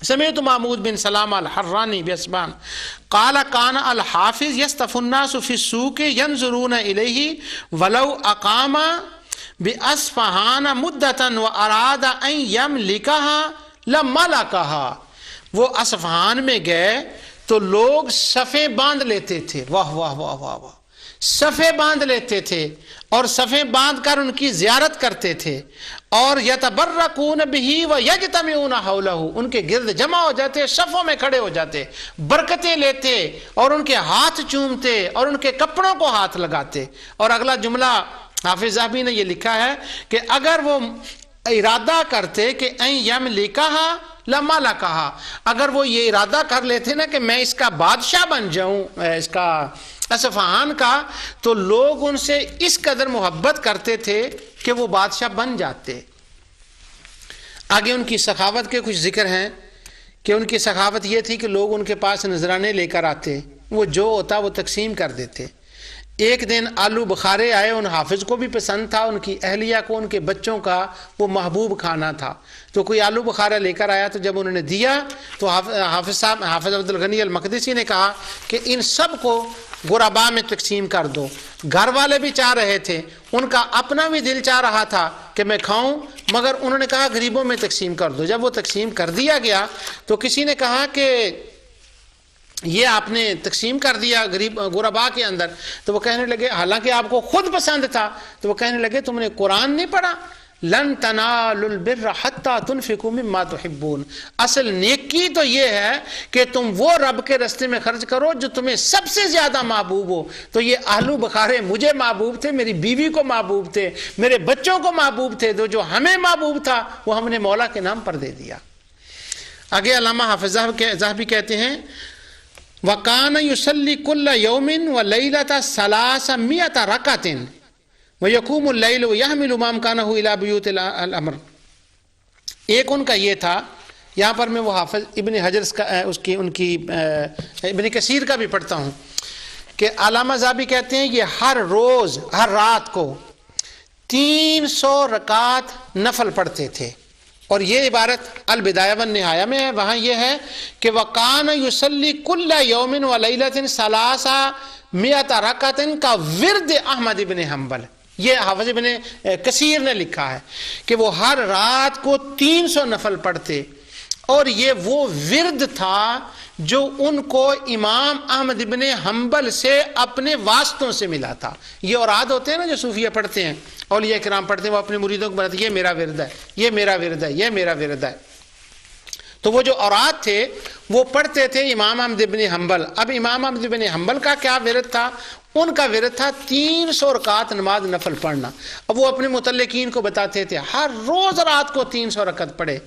سمعت محمود بن سلام الحرانی باسبان قال کان الحافظ یصطف الناس فی السوق ینظرون الیہ ولو اقام باصفہان مدتا واراد ان یملکها لملکها. وہ اصفہان میں گئے تو لوگ صفیں باندھ لیتے تھے, واہ واہ واہ واہ واہ, صفیں باندھ لیتے تھے اور صفیں باندھ کر ان کی زیارت کرتے تھے اور یتبرکون بہ ویجتمعون حولہ, ان کے گرد جمع ہو جاتے, صفوں میں کھڑے ہو جاتے, برکتیں لیتے اور ان کے ہاتھ چومتے اور ان کے کپڑوں کو ہاتھ لگاتے. اور اگلا جملہ حافظ ذہبی نے یہ لکھا ہے کہ اگر وہ ارادہ کرتے کہ این یملکہا لما لکہا، اگر وہ یہ ارادہ کر لیتے نا کہ میں اس کا بادشاہ بن جاؤں، اس کا اصفہان کا، تو لوگ ان سے اس قدر محبت کرتے تھے کہ وہ بادشاہ بن جاتے۔ آگے ان کی سخاوت کے کچھ ذکر ہیں کہ ان کی سخاوت یہ تھی کہ لوگ ان کے پاس نذرانے لے کر آتے، وہ جو ہوتا وہ تقسیم کر دیتے۔ ایک دن آلو بخارے آئے، ان حافظ کو بھی پسند تھا، ان کی اہلیہ کو، ان کے بچوں کا وہ محبوب کھانا تھا، تو کوئی آلو بخارا لے کر آیا، تو جب انہوں نے دیا تو حافظ عبد الغنی المقدسی نے کہا کہ ان سب کو غرباء میں تقسیم کر دو۔ گھر والے بھی چاہ رہے تھے، ان کا اپنا بھی دل چاہ رہا تھا کہ میں کھاؤں، مگر انہوں نے کہا غریبوں میں تقسیم کر دو۔ جب وہ تقسیم کر دیا گیا تو کسی نے کہا کہ یہ آپ نے تقسیم کر دیا غرباء کے اندر، تو وہ کہنے لگے، حالانکہ آپ کو خود پسند تھا، تو وہ کہنے لگے تم نے قرآن نہیں پڑھا؟ لن تنالوا البر حتی تنفقوا مما تحبون، اصل نیکی تو یہ ہے کہ تم وہ رب کے راستے میں خرچ کرو جو تمہیں سب سے زیادہ محبوب ہو۔ تو یہ آلو بخارے مجھے محبوب تھے، میری بیوی کو محبوب تھے، میرے بچوں کو محبوب تھے، تو جو ہمیں محبوب تھا وہ ہم نے مولا کے نام پر دے دیا۔ آگے علامہ حافظ ذہبی کہتے ہیں وَقَانَ يُصَلِّ كُلَّ يَوْمٍ وَلَيْلَةَ 300 رَكَعَةٍ وَيَقُومُ اللَّيْلُ وَيَحْمِلُ مَا أَمْكَنَهُ إِلَى بُيُوتِ الْأَمْرِ۔ ایک ان کا یہ تھا، یہاں پر میں وہ حافظ ابن حجر کا ان کی ابن کثیر کا بھی پڑھتا ہوں کہ علامہ ذہبی کہتے ہیں یہ ہر روز ہر رات کو 300 رکعت نفل پڑھتے تھے، اور یہ عبارت البدایہ والنہایہ میں ہے، وہاں یہ ہے کہ وَقَانَ يُصَلِّ كُلَّ يَوْمٍ وَلَيْلَةٍ 300 رَكَعَةٍ کا ورد احمد ابن حنبل، یہ حافظ ابن کثیر نے لکھا ہے کہ وہ ہر رات کو 300 نفل پڑھتے، اور یہ وہ ورد تھا جو ان کو امام احمد ابن حنبل سے اپنے واسطوں سے ملا تھا۔ یہ اوراد ہوتے ہیں نا جو صوفیہ پڑھتے ہیں، اولیاء کرام پڑھتے ہیں، وہ اپنے مریدوں کو بتاتے ہیں یہ میرا ورد ہے، یہ میرا ورد ہے، یہ میرا ورد ہے۔ تو وہ جو اوراد تھے وہ پڑھتے تھے امام احمد ابن حنبل۔ اب امام احمد ابن حنبل کا کیا ورد تھا؟ ان کا ورد تھا 300 رکعت نماز نفل پڑھنا۔ اب وہ اپنے متعلقین کو بتاتے تھے ہر روز رات کو 300 رکعت پڑھے۔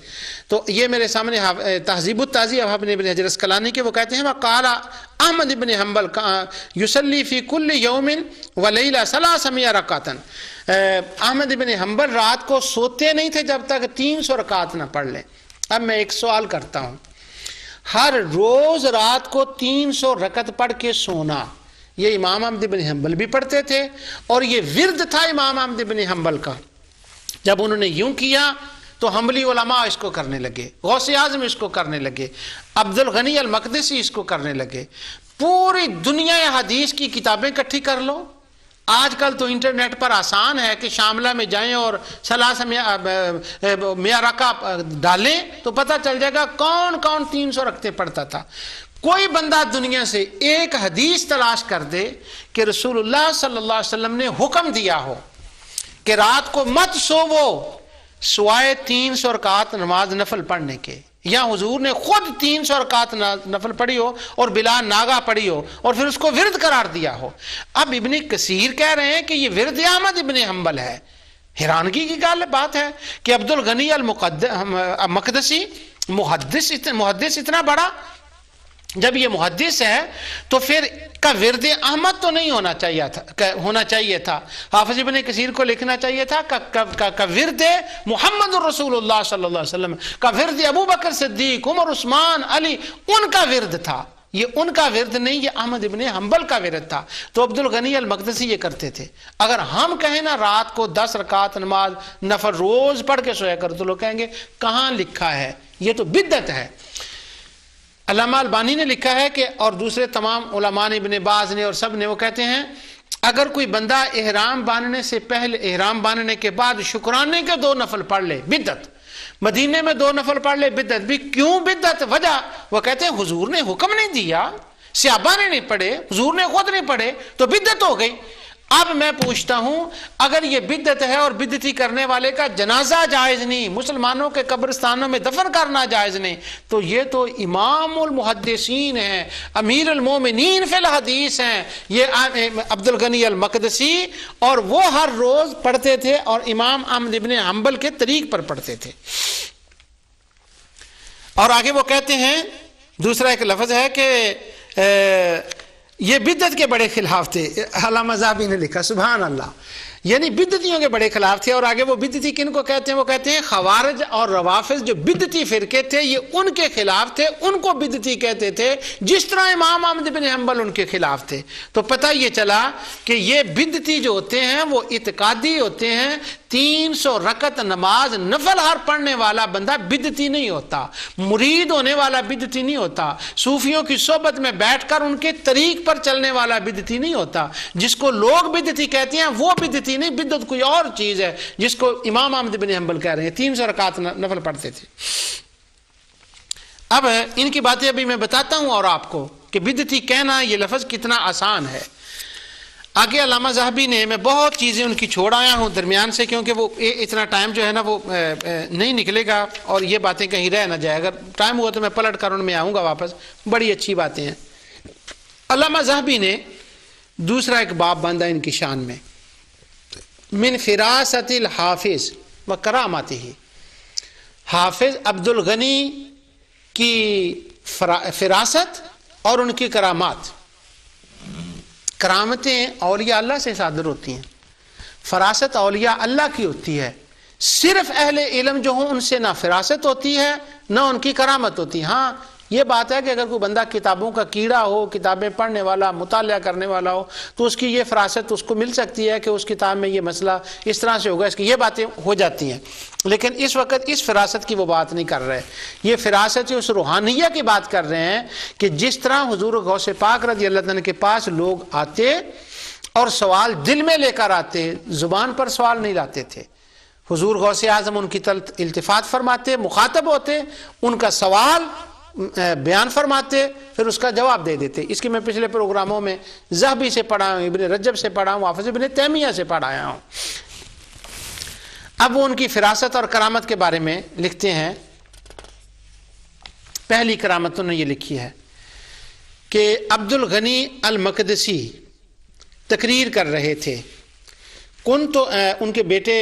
تو یہ میرے سامنے تہذیب التہذیب ابن حجر اسقلانی کے وہ کہتے ہیں وقال احمد ابن حنبل یصلی فی کل یوم ولیلہ 300 رکعت۔ احمد ابن حنبل رات کو سوتے نہیں تھے جب تک 300 رکعت نہ پڑھ لیں۔ اب میں ایک سوال کرتا ہوں، ہر روز رات کو 300 رکعت پڑھ کے سونا، یہ امام احمد بن حنبل بھی پڑھتے تھے، اور یہ ورد تھا امام احمد بن حنبل کا۔ جب انہوں نے یوں کیا تو حنبلی علماء اس کو کرنے لگے، غوث اعظم اس کو کرنے لگے، عبد الغنی المقدسی اس کو کرنے لگے۔ پوری دنیا حدیث کی کتابیں اکٹھی کر لو، آج کل تو انٹرنیٹ پر آسان ہے کہ شاملہ میں جائیں اور 300 رکعت ڈالیں تو پتہ چل جائے گا کون کون 300 رکعتیں پڑھتا تھا۔ کوئی بندہ دنیا سے ایک حدیث تلاش کر دے کہ رسول اللہ صلی اللہ علیہ وسلم نے حکم دیا ہو کہ رات کو مت سوو سوائے 300 رکعت نماز نفل پڑھنے کے، یا حضور نے خود 300 رکعت نفل پڑھی ہو اور بلا ناگا پڑھی ہو اور پھر اس کو ورد قرار دیا ہو۔ اب ابن کثیر کہہ رہے ہیں کہ یہ ورد احمد ابن حنبل ہے۔ حیرانگی کی بات ہے کہ عبد الغنی المقدسی محدث اتنا بڑا، جب یہ محدث ہے تو پھر کا ورد احمد تو نہیں ہونا چاہیے تھا، حافظ ابن کثیر کو لکھنا چاہیے تھا کا ورد محمد رسول اللہ صلی اللہ علیہ وسلم، کا ورد ابو بکر صدیق، عمر، عثمان، علی، ان کا ورد تھا۔ یہ ان کا ورد نہیں، یہ احمد ابن حنبل کا ورد تھا۔ تو عبد الغنی المقدسی یہ کرتے تھے۔ اگر ہم کہیں نا رات کو 10 رکعت نماز نفل روز پڑھ کے سویا کر، تو لوگ کہیں گے کہاں لکھا ہے، یہ تو بدعت ہے۔ علامہ البانی نے لکھا ہے کہ، اور دوسرے تمام علماء نے، ابن باز نے اور سب نے، وہ کہتے ہیں اگر کوئی بندہ احرام باندھنے سے پہلے، احرام باندھنے کے بعد شکرانے کے 2 نفل پڑھ لے بدعت، مدینے میں 2 نفل پڑھ لے بدعت۔ بھی کیوں بدعت؟ وجہ وہ کہتے ہیں حضور نے حکم نہیں دیا، صحابہ نے نہیں پڑھے، حضور نے خود نہیں پڑھے، تو بدعت ہو گئی۔ اب میں پوچھتا ہوں اگر یہ بدعت ہے اور بدعتی کرنے والے کا جنازہ جائز نہیں، مسلمانوں کے قبرستانوں میں دفن کرنا جائز نہیں، تو یہ تو امام المحدثین ہیں، امیر المومنین فی الحدیث ہیں، یہ عبد الغنی المقدسی، اور وہ ہر روز پڑھتے تھے اور امام احمد بن حنبل کے طریق پر پڑھتے تھے۔ اور آگے وہ کہتے ہیں، دوسرا ایک لفظ ہے کہ یہ بدعت کے بڑے خلاف تھے، علامہ ذہبی نے لکھا سبحان اللہ، یعنی بدعتیوں کے بڑے خلاف تھے۔ اور آگے وہ بدعتی کن کو کہتے ہیں؟ وہ کہتے ہیں خوارج اور روافض جو بدعتی فرقے تھے یہ ان کے خلاف تھے، ان کو بدعتی کہتے تھے، جس طرح امام احمد بن حنبل ان کے خلاف تھے۔ تو پتہ یہ چلا کہ یہ بدعتی جو ہوتے ہیں وہ اعتقادی ہوتے ہیں۔ 300 رکعت نماز نفل ہر پڑھنے والا بندہ بدعتی نہیں ہوتا، مرید ہونے والا بدعتی نہیں ہوتا، صوفیوں کی صحبت میں بیٹھ کر ان کے طریق پر چلنے والا بدعتی نہیں ہوتا۔ جس کو لوگ بدعتی کہتے ہیں وہ بدعتی نہیں، بدعت کوئی اور چیز ہے جس کو امام احمد بن حنبل کہہ رہے ہیں۔ 300 رکعت نفل پڑھتے تھے۔ اب ان کی باتیں ابھی میں بتاتا ہوں اور آپ کو کہ بدعتی کہنا یہ لفظ کتنا آسان ہے۔ آگے علامہ ذہبی نے، میں بہت چیزیں ان کی چھوڑ آیا ہوں درمیان سے، کیونکہ وہ اتنا ٹائم جو ہے نا وہ نہیں نکلے گا اور یہ باتیں کہیں رہ نہ جائے، اگر ٹائم ہوا تو میں پلٹ کر ان میں آؤں گا واپس، بڑی اچھی باتیں ہیں۔ علامہ ذہبی نے دوسرا ایک باب باندھا ان کی شان میں، من فراست الحافظ و کرامتہ، حافظ عبد الغنی کی فراست اور ان کی کرامات۔ کرامتیں اولیاء اللہ سے صادر ہوتی ہیں، فراست اولیاء اللہ کی ہوتی ہے۔ صرف اہل علم جو ہوں ان سے نہ فراست ہوتی ہے نہ ان کی کرامت ہوتی ہے۔ ہاں یہ بات ہے کہ اگر کوئی بندہ کتابوں کا کیڑا ہو، کتابیں پڑھنے والا، مطالعہ کرنے والا ہو، تو اس کی یہ فراست اس کو مل سکتی ہے کہ اس کتاب میں یہ مسئلہ اس طرح سے ہوگا، اس کی یہ باتیں ہو جاتی ہیں۔ لیکن اس وقت اس فراست کی وہ بات نہیں کر رہے، یہ فراست اس روحانیہ کی بات کر رہے ہیں کہ جس طرح حضور غوث پاک رضی اللہ عنہ کے پاس لوگ آتے اور سوال دل میں لے کر آتے، زبان پر سوال نہیں لاتے تھے، حضور غوث اعظم ان کی التفات فرماتے، مخاطب ہوتے، ان کا سوال بیان فرماتے، پھر اس کا جواب دے دیتے۔ اس کی میں پچھلے پروگراموں میں ذہبی سے پڑھا ہوں، ابن رجب سے پڑھا ہوں، حافظ ابن تیمیہ سے پڑھایا ہوں۔ اب وہ ان کی فراست اور کرامت کے بارے میں لکھتے ہیں۔ پہلی کرامت انہوں نے یہ لکھی ہے کہ عبد الغنی المقدسی تقریر کر رہے تھے، کن تو ان کے بیٹے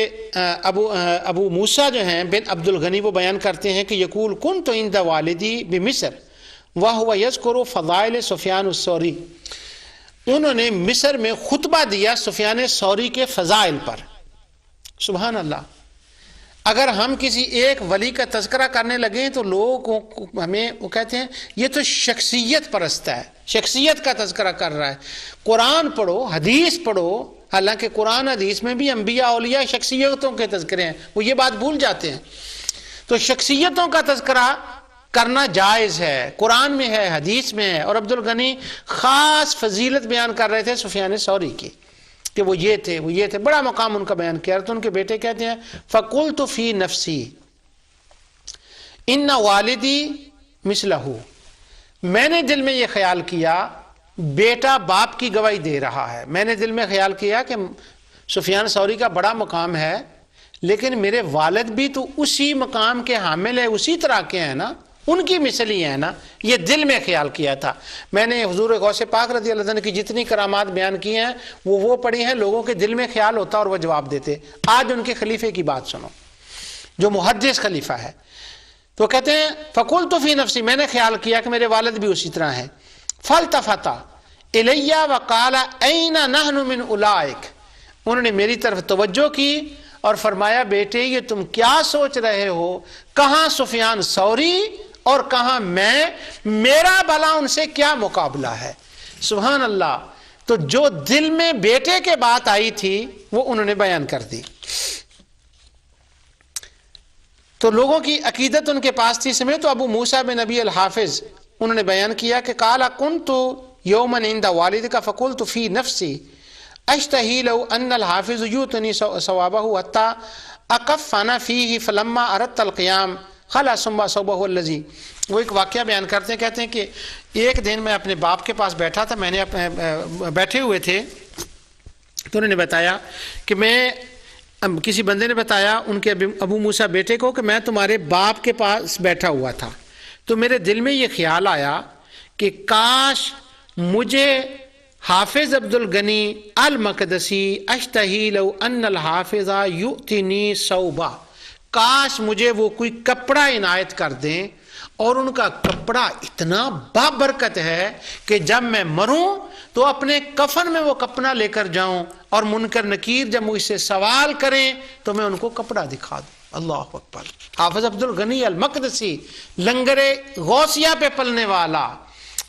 ابو موسیٰ جو ہیں بن عبد الغنی، وہ بیان کرتے ہیں کہ یقول کن تو عند والدی بمصر وہو یذکر فضائل سفیان الثوری، انہوں نے مصر میں خطبہ دیا سفیان ثوری کے فضائل پر۔ سبحان اللہ، اگر ہم کسی ایک ولی کا تذکرہ کرنے لگیں تو لوگ ہمیں وہ کہتے ہیں یہ تو شخصیت پرست ہے، شخصیت کا تذکرہ کر رہا ہے۔ قرآن پڑھو، حدیث پڑھو، حالانکہ قرآن حدیث میں بھی انبیاء اولیاء شخصیتوں کے تذکرے ہیں، وہ یہ بات بھول جاتے ہیں۔ تو شخصیتوں کا تذکرہ کرنا جائز ہے، قرآن میں ہے، حدیث میں ہے۔ اور عبد الغنی خاص فضیلت بیان کر رہے تھے سفیان ثوری کی کہ وہ یہ تھے، وہ یہ تھے، بڑا مقام ان کا بیان کیا۔ تو ان کے بیٹے کہتے ہیں فَقُلْتُ فِي نَفْسِي إِنَّ وَالِدِي مِثْلَهُ، میں نے دل میں یہ خیال کیا، بیٹا باپ کی گواہی دے رہا ہے، میں نے دل میں خیال کیا کہ سفیان ثوری کا بڑا مقام ہے، لیکن میرے والد بھی تو اسی مقام کے حامل ہے، اسی طرح کے ہیں نا، ان کی مثل ہی ہے نا، یہ دل میں خیال کیا تھا۔ میں نے حضور غوث پاک رضی اللہ عنہ کی جتنی کرامات بیان کی ہیں وہ پڑھی ہیں، لوگوں کے دل میں خیال ہوتا اور وہ جواب دیتے۔ آج ان کے خلیفے کی بات سنو جو محدث خلیفہ ہے، تو کہتے ہیں فَقُلْتُ فِي نَفْسِي، میں نے خیال کیا کہ میرے والد بھی اسی طرح ہیں۔ فَالْتَفَتَ إِلَيَّ وَقَالَ أَيْنَ نَحْنُ مِنْ أُولَئِكَ، انہوں نے میری طرف توجہ کی اور فرمایا بیٹے یہ تم کیا سوچ رہے ہو، کہاں سفیان ثوری اور کہاں میں، میرا بھلا ان سے کیا مقابلہ ہے۔ سبحان اللہ، تو جو دل میں بیٹے کے بات آئی تھی وہ انہوں نے بیان کر دی۔ تو لوگوں کی عقیدت ان کے پاس تھی سمجھے۔ تو ابو موسیٰ بن نبی الحافظ انہوں نے بیان کیا کہ قال كنت يوما عند والدك فقلت في نفسي اشتهي لو ان الحافظ يؤتني ثوابه حتى اقف انا فيه فلما اردت القيام خلا ثم صوبه الذي، وہ ایک واقعہ بیان کرتے ہیں، کہتے ہیں کہ ایک دن میں اپنے باپ کے پاس بیٹھا تھا، میں نے بیٹھے ہوئے تھے تو انہوں نے بتایا کہ کسی بندے نے بتایا ان کے ابو موسیٰ بیٹے کو کہ میں تمہارے باپ کے پاس بیٹھا ہوا تھا، تو میرے دل میں یہ خیال آیا کہ کاش مجھے حافظ عبد الغنی المقدسی اشتہی لو ان الحافظ یؤتنی ثوبا، کاش مجھے وہ کوئی کپڑا عنایت کر دیں، اور ان کا کپڑا اتنا بابرکت ہے کہ جب میں مروں تو اپنے کفن میں وہ کپڑا لے کر جاؤں، اور منکر نکیر جب مجھ سے سوال کریں تو میں ان کو کپڑا دکھا دوں۔ اللہ اکبر۔ حافظ عبد الغنی المقدسی، لنگر غوثیہ پہ پلنے والا،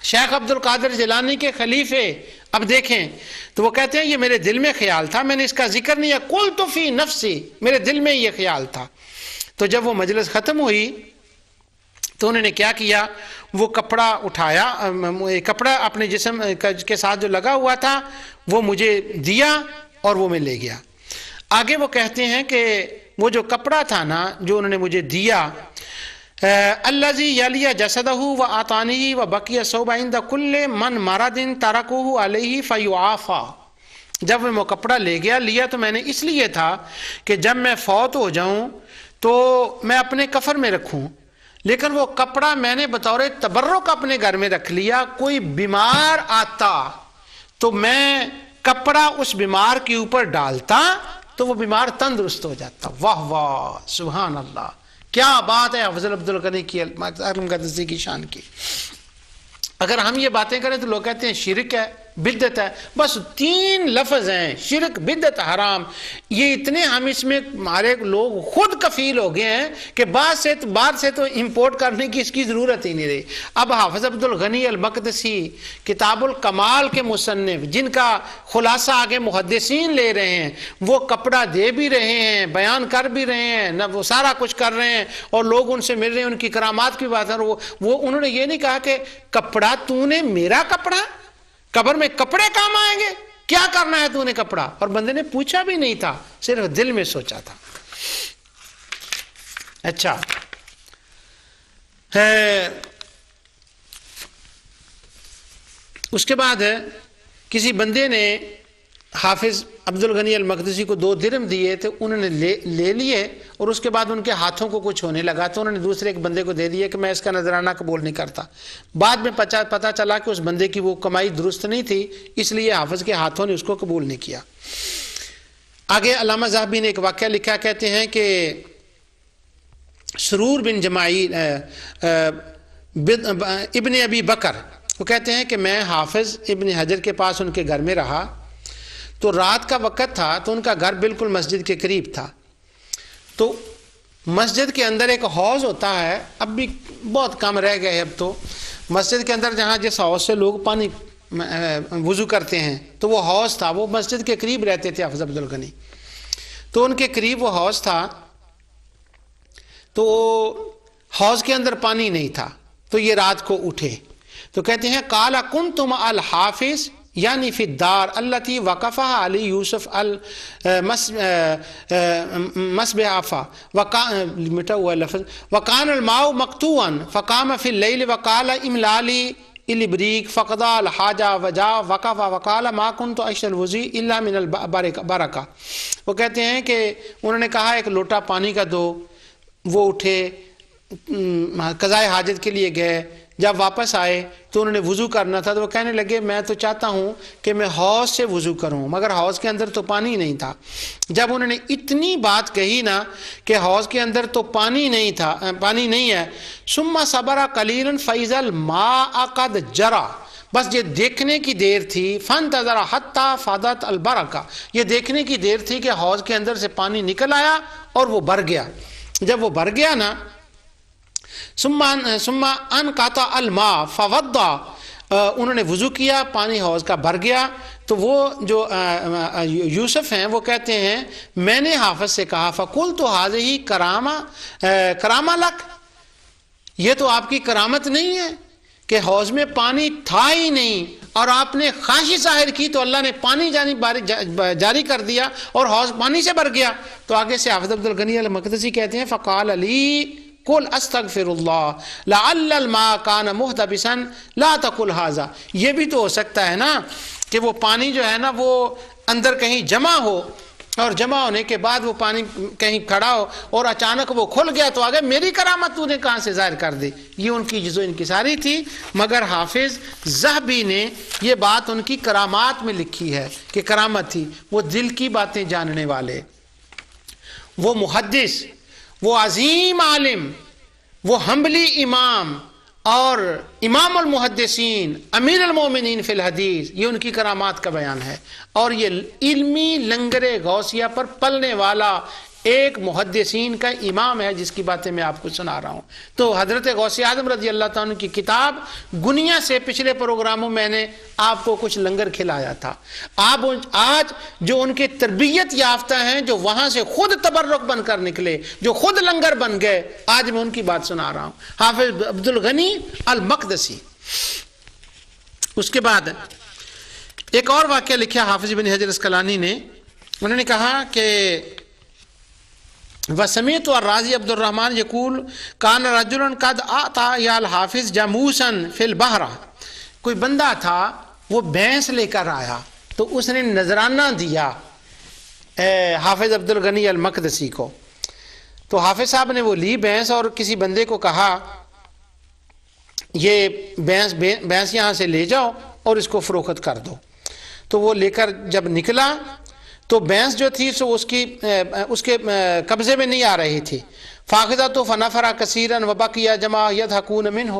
شیخ عبد القادر جیلانی کے خلیفے۔ اب دیکھیں تو وہ کہتے ہیں یہ میرے دل میں خیال تھا، میں نے اس کا ذکر نہیں، قلت فی نفسی، میرے دل میں یہ خیال تھا۔ تو جب وہ مجلس ختم ہوئی تو انہوں نے کیا کیا، وہ کپڑا اٹھایا، کپڑا اپنے جسم کے ساتھ جو لگا ہوا تھا وہ مجھے دیا اور وہ میں لے گیا۔ آگے وہ کہتے ہیں کہ وہ جو کپڑا تھا نا جو انہوں نے مجھے دیا، الذی یلی جسدہ وآتانی وبقی ثوب عند کل من مرض ترکہ علیہ فیعافی، جب میں وہ کپڑا لے گیا، لیا تو میں نے اس لیے تھا کہ جب میں فوت ہو جاؤں تو میں اپنے کفن میں رکھوں، لیکن وہ کپڑا میں نے بطور تبرک اپنے گھر میں رکھ لیا، کوئی بیمار آتا تو میں کپڑا اس بیمار کے اوپر ڈالتا تو وہ بیمار تندرست ہو جاتا۔ واہ واہ، سبحان اللہ، کیا بات ہے حافظ عبد الغنی کی المقدسی کی شان کی۔ اگر ہم یہ باتیں کریں تو لوگ کہتے ہیں شرک ہے، بدعت ہے، بس 3 لفظ ہیں، شرک، بدعت، حرام، یہ اتنے ہم اس میں ہمارے لوگ خود کفیل ہو گئے ہیں کہ بعد سے تو امپورٹ کرنے کی اس کی ضرورت ہی نہیں رہی۔ اب حافظ عبد الغنی المقدسی کتاب الکمال کے مصنف، جن کا خلاصہ آگے محدثین لے رہے ہیں، وہ کپڑا دے بھی رہے ہیں، بیان کر بھی رہے ہیں، نہ وہ سارا کچھ کر رہے ہیں، اور لوگ ان سے مل رہے ہیں، ان کی کرامات کی بات ہے، وہ انہوں نے یہ نہیں کہا کہ کپڑا تو نے میرا کپڑا، قبر میں کپڑے کام آئیں گے، کیا کرنا ہے تو نے کپڑا، اور بندے نے پوچھا بھی نہیں تھا، صرف دل میں سوچا تھا۔ اچھا اس کے بعد کسی بندے نے حافظ عبد الغنی المقدسی کو 2 درہم دیے تھے، انہوں نے لے لیے، اور اس کے بعد ان کے ہاتھوں کو کچھ ہونے لگا تو انہوں نے دوسرے ایک بندے کو دے دیا کہ میں اس کا نذرانہ قبول نہیں کرتا۔ بعد میں پتہ چلا کہ اس بندے کی وہ کمائی درست نہیں تھی، اس لیے حافظ کے ہاتھوں نے اس کو قبول نہیں کیا۔ آگے علامہ ذہبی نے ایک واقعہ لکھا، کہتے ہیں کہ سرور بن جماعیل ابن ابی بکر، وہ کہتے ہیں کہ میں حافظ ابن حجر کے پاس ان کے گھر میں رہا، تو رات کا وقت تھا، تو ان کا گھر بالکل مسجد کے قریب تھا، تو مسجد کے اندر ایک حوض ہوتا ہے، اب بھی بہت کم رہ گئے، اب تو مسجد کے اندر جہاں جس حوض سے لوگ پانی وضو کرتے ہیں تو وہ حوض تھا، وہ مسجد کے قریب رہتے تھے حافظ عبد الغنی، تو ان کے قریب وہ حوض تھا، تو حوض کے اندر پانی نہیں تھا، تو یہ رات کو اٹھے تو کہتے ہیں قال کنتم الحافظ یعنی فی الدار التی وقفہ علی یوسف المصباح مٹا ہوا لفظ وکان الماء مقطوعا فقام فی اللیل وقال املا لی الابریق فقضى الحاجہ وجاء وقف وقال ما كنت اشرب الوضوء الا من البرکہ، وہ کہتے ہیں کہ انہوں نے کہا ایک لوٹا پانی کا دو، وہ اٹھے قضائے حاجت کے لیے گئے، جب واپس آئے تو انہوں نے وضو کرنا تھا، تو وہ کہنے لگے میں تو چاہتا ہوں کہ میں حوض سے وضو کروں، مگر حوض کے اندر تو پانی نہیں تھا۔ جب انہوں نے اتنی بات کہی نا کہ حوض کے اندر تو پانی نہیں تھا، پانی نہیں ہے، ثم صبر قلیلا فاذا الماء قد جرى، بس یہ دیکھنے کی دیر تھی، فانتظر حتی فاضت البرکہ، یہ دیکھنے کی دیر تھی کہ حوض کے اندر سے پانی نکل آیا اور وہ بھر گیا۔ جب وہ بھر گیا نا ثم انقطع الماء فوضا، انہوں نے وضو کیا، پانی حوض کا بھر گیا، تو وہ جو یوسف ہیں وہ کہتے ہیں میں نے حافظ سے کہا فقلت هذه کرامہ لک، یہ تو آپ کی کرامت نہیں ہے کہ حوض میں پانی تھا ہی نہیں اور آپ نے خواہش ظاہر کی تو اللہ نے پانی جاری کر دیا اور حوض پانی سے بھر گیا۔ تو آگے سے حافظ عبد الغنی المقدسی کہتے ہیں فقال علی قل استغفر اللہ لعل الماء کان محتبسا لا تقل ھذا، یہ بھی تو ہو سکتا ہے نا کہ وہ پانی جو ہے نا وہ اندر کہیں جمع ہو، اور جمع ہونے کے بعد وہ پانی کہیں کھڑا ہو اور اچانک وہ کھل گیا تو آگے میری کرامت تو نے کہاں سے ظاہر کر دی. یہ ان کی جزو انکساری تھی. مگر حافظ ذہبی نے یہ بات ان کی کرامات میں لکھی ہے کہ کرامت تھی. وہ دل کی باتیں جاننے والے، وہ محدث، وہ عظیم عالم، وہ حنبلی امام اور امام المحدثین، امیر المومنین فی الحدیث، یہ ان کی کرامات کا بیان ہے. اور یہ علمی لنگر غوثیہ پر پلنے والا ایک محدثین کا امام ہے جس کی باتیں میں آپ کو سنا رہا ہوں. تو حضرت غوث اعظم رضی اللہ تعالیٰ عنہ کی کتاب گنیا سے پچھلے پروگراموں میں نے آپ کو کچھ لنگر کھلایا تھا. آپ آج جو ان کے تربیت یافتہ ہیں، جو وہاں سے خود تبرک بن کر نکلے، جو خود لنگر بن گئے، آج میں ان کی بات سنا رہا ہوں. حافظ عبد الغنی المقدسی. اس کے بعد ایک اور واقعہ لکھا حافظ ابن حجر اسقلانی نے. انہوں نے کہا کہ وسمیت الرازی عبد الرحمن یقول کان رجلا قد اعطى یا الحافظ جاموسا فی البحر. کوئی بندہ تھا وہ بھینس لے کر آیا تو اس نے نذرانہ دیا حافظ عبد الغنی المقدسی کو. تو حافظ صاحب نے وہ لی بھینس اور کسی بندے کو کہا یہ بھینس یہاں سے لے جاؤ اور اس کو فروخت کر دو. تو وہ لے کر جب نکلا تو بھینس جو تھی سو اس کے قبضے میں نہیں آ رہی تھی. فاخذۃ فنفر کثیرا وبقی جمع یضحکون منہ.